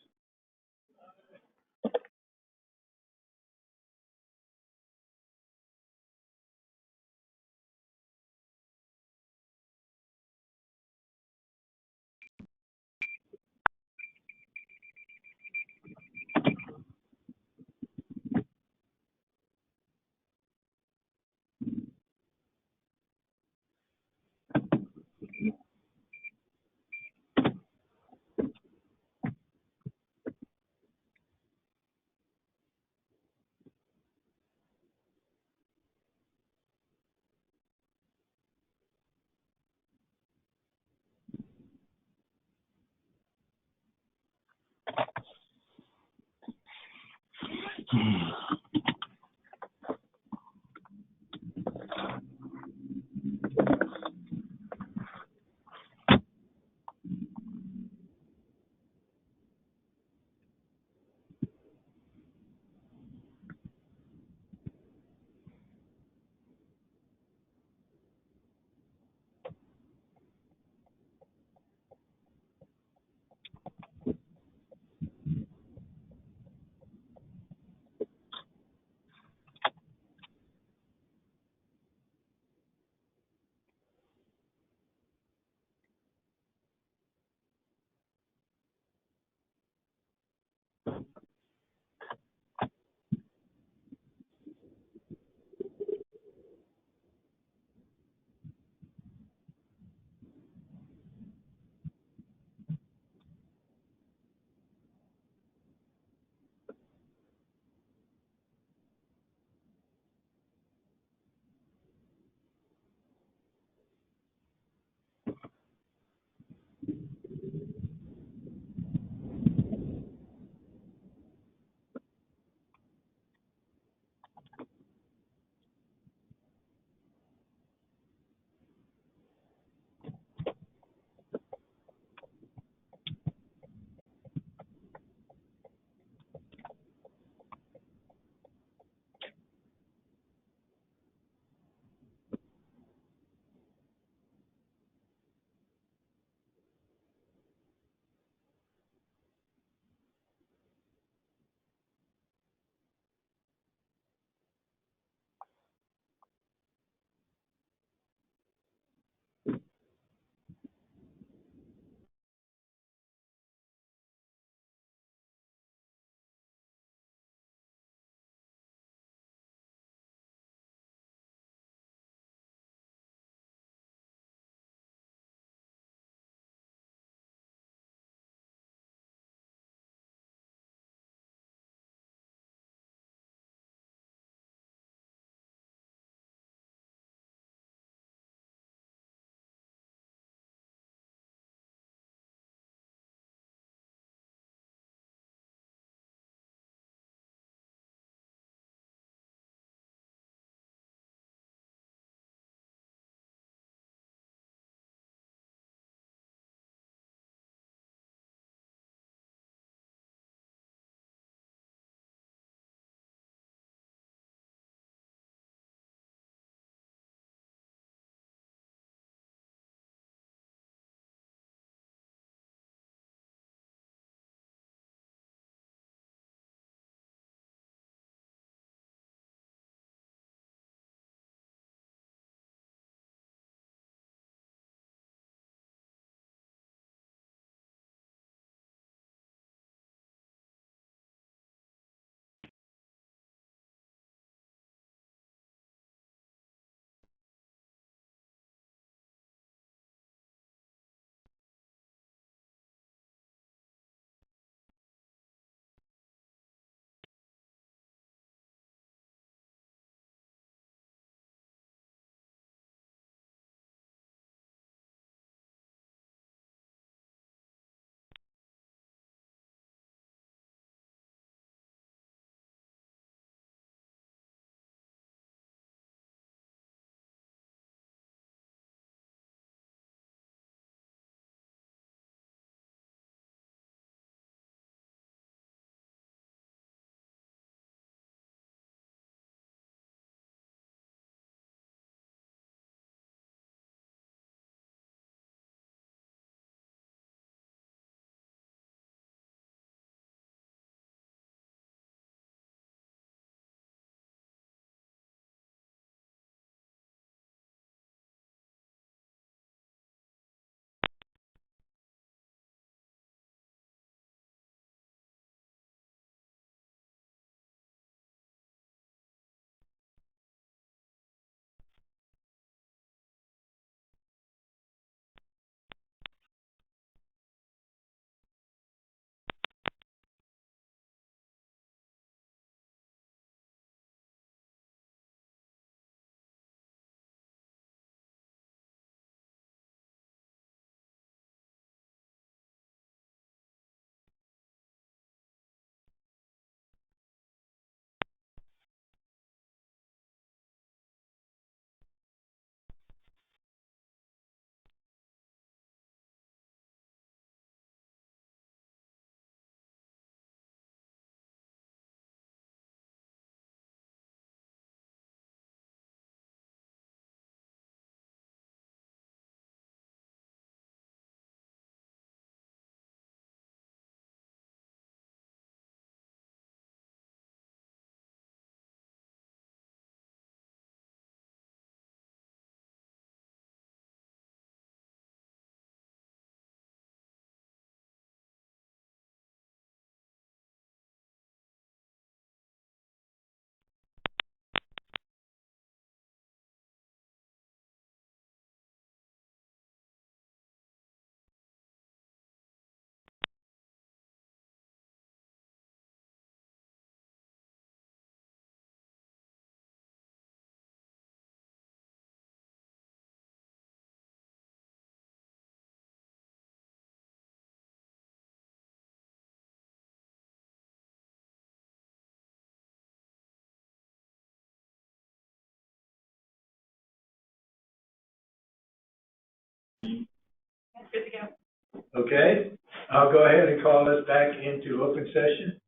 Good to go. Okay, I'll go ahead and call us back into open session.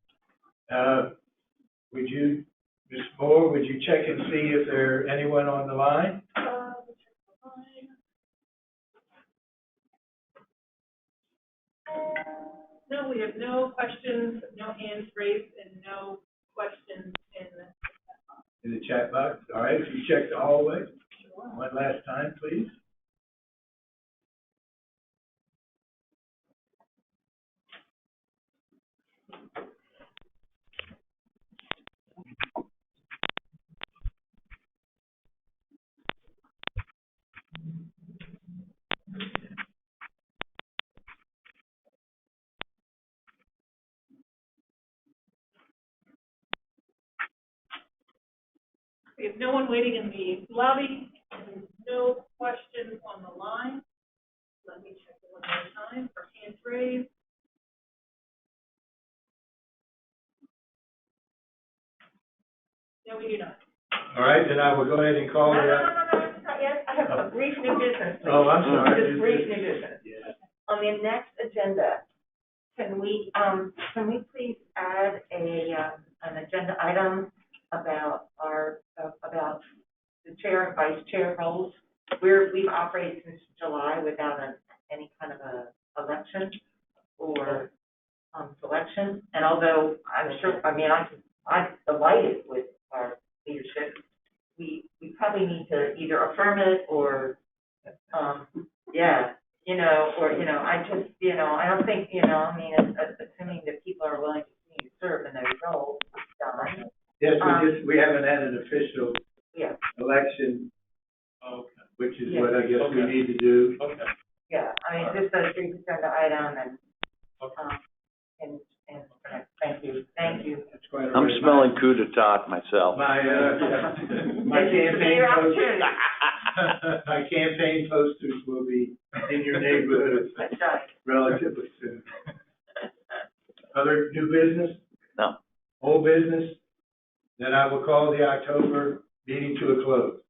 Would you, Ms. Moore, would you check and see if there's anyone on the line? No, we have no questions, no hands raised, and no questions in the In the chat box? All right, if you check the hallway, one last time, please. We have no one waiting in the lobby, and no questions on the line. Let me check it one more time for hands raised. No, we do not. All right, then I will go ahead and call it out. No, not yet. I have a brief new business, please. Oh, I'm sorry. Just brief new business. Yeah. On the next agenda, can we please add an agenda item about about the chair and vice chair roles? We've operated since July without any kind of a election or selection. And although I'm sure, I'm delighted with our leadership, we probably need to either affirm it or, I just, I don't think, assuming that people are willing to continue to serve in those roles, done. Yes, we haven't had an official Yeah, election, Okay, which is what I guess we need to do. okay. yeah, just a brief agenda item and, Okay. thank you. That's quite all I'm right. smelling coup d'etat myself. My campaign posters will be in your neighborhood That's right. relatively soon. Other new business? No. Old business? Then I will call the October meeting to a close.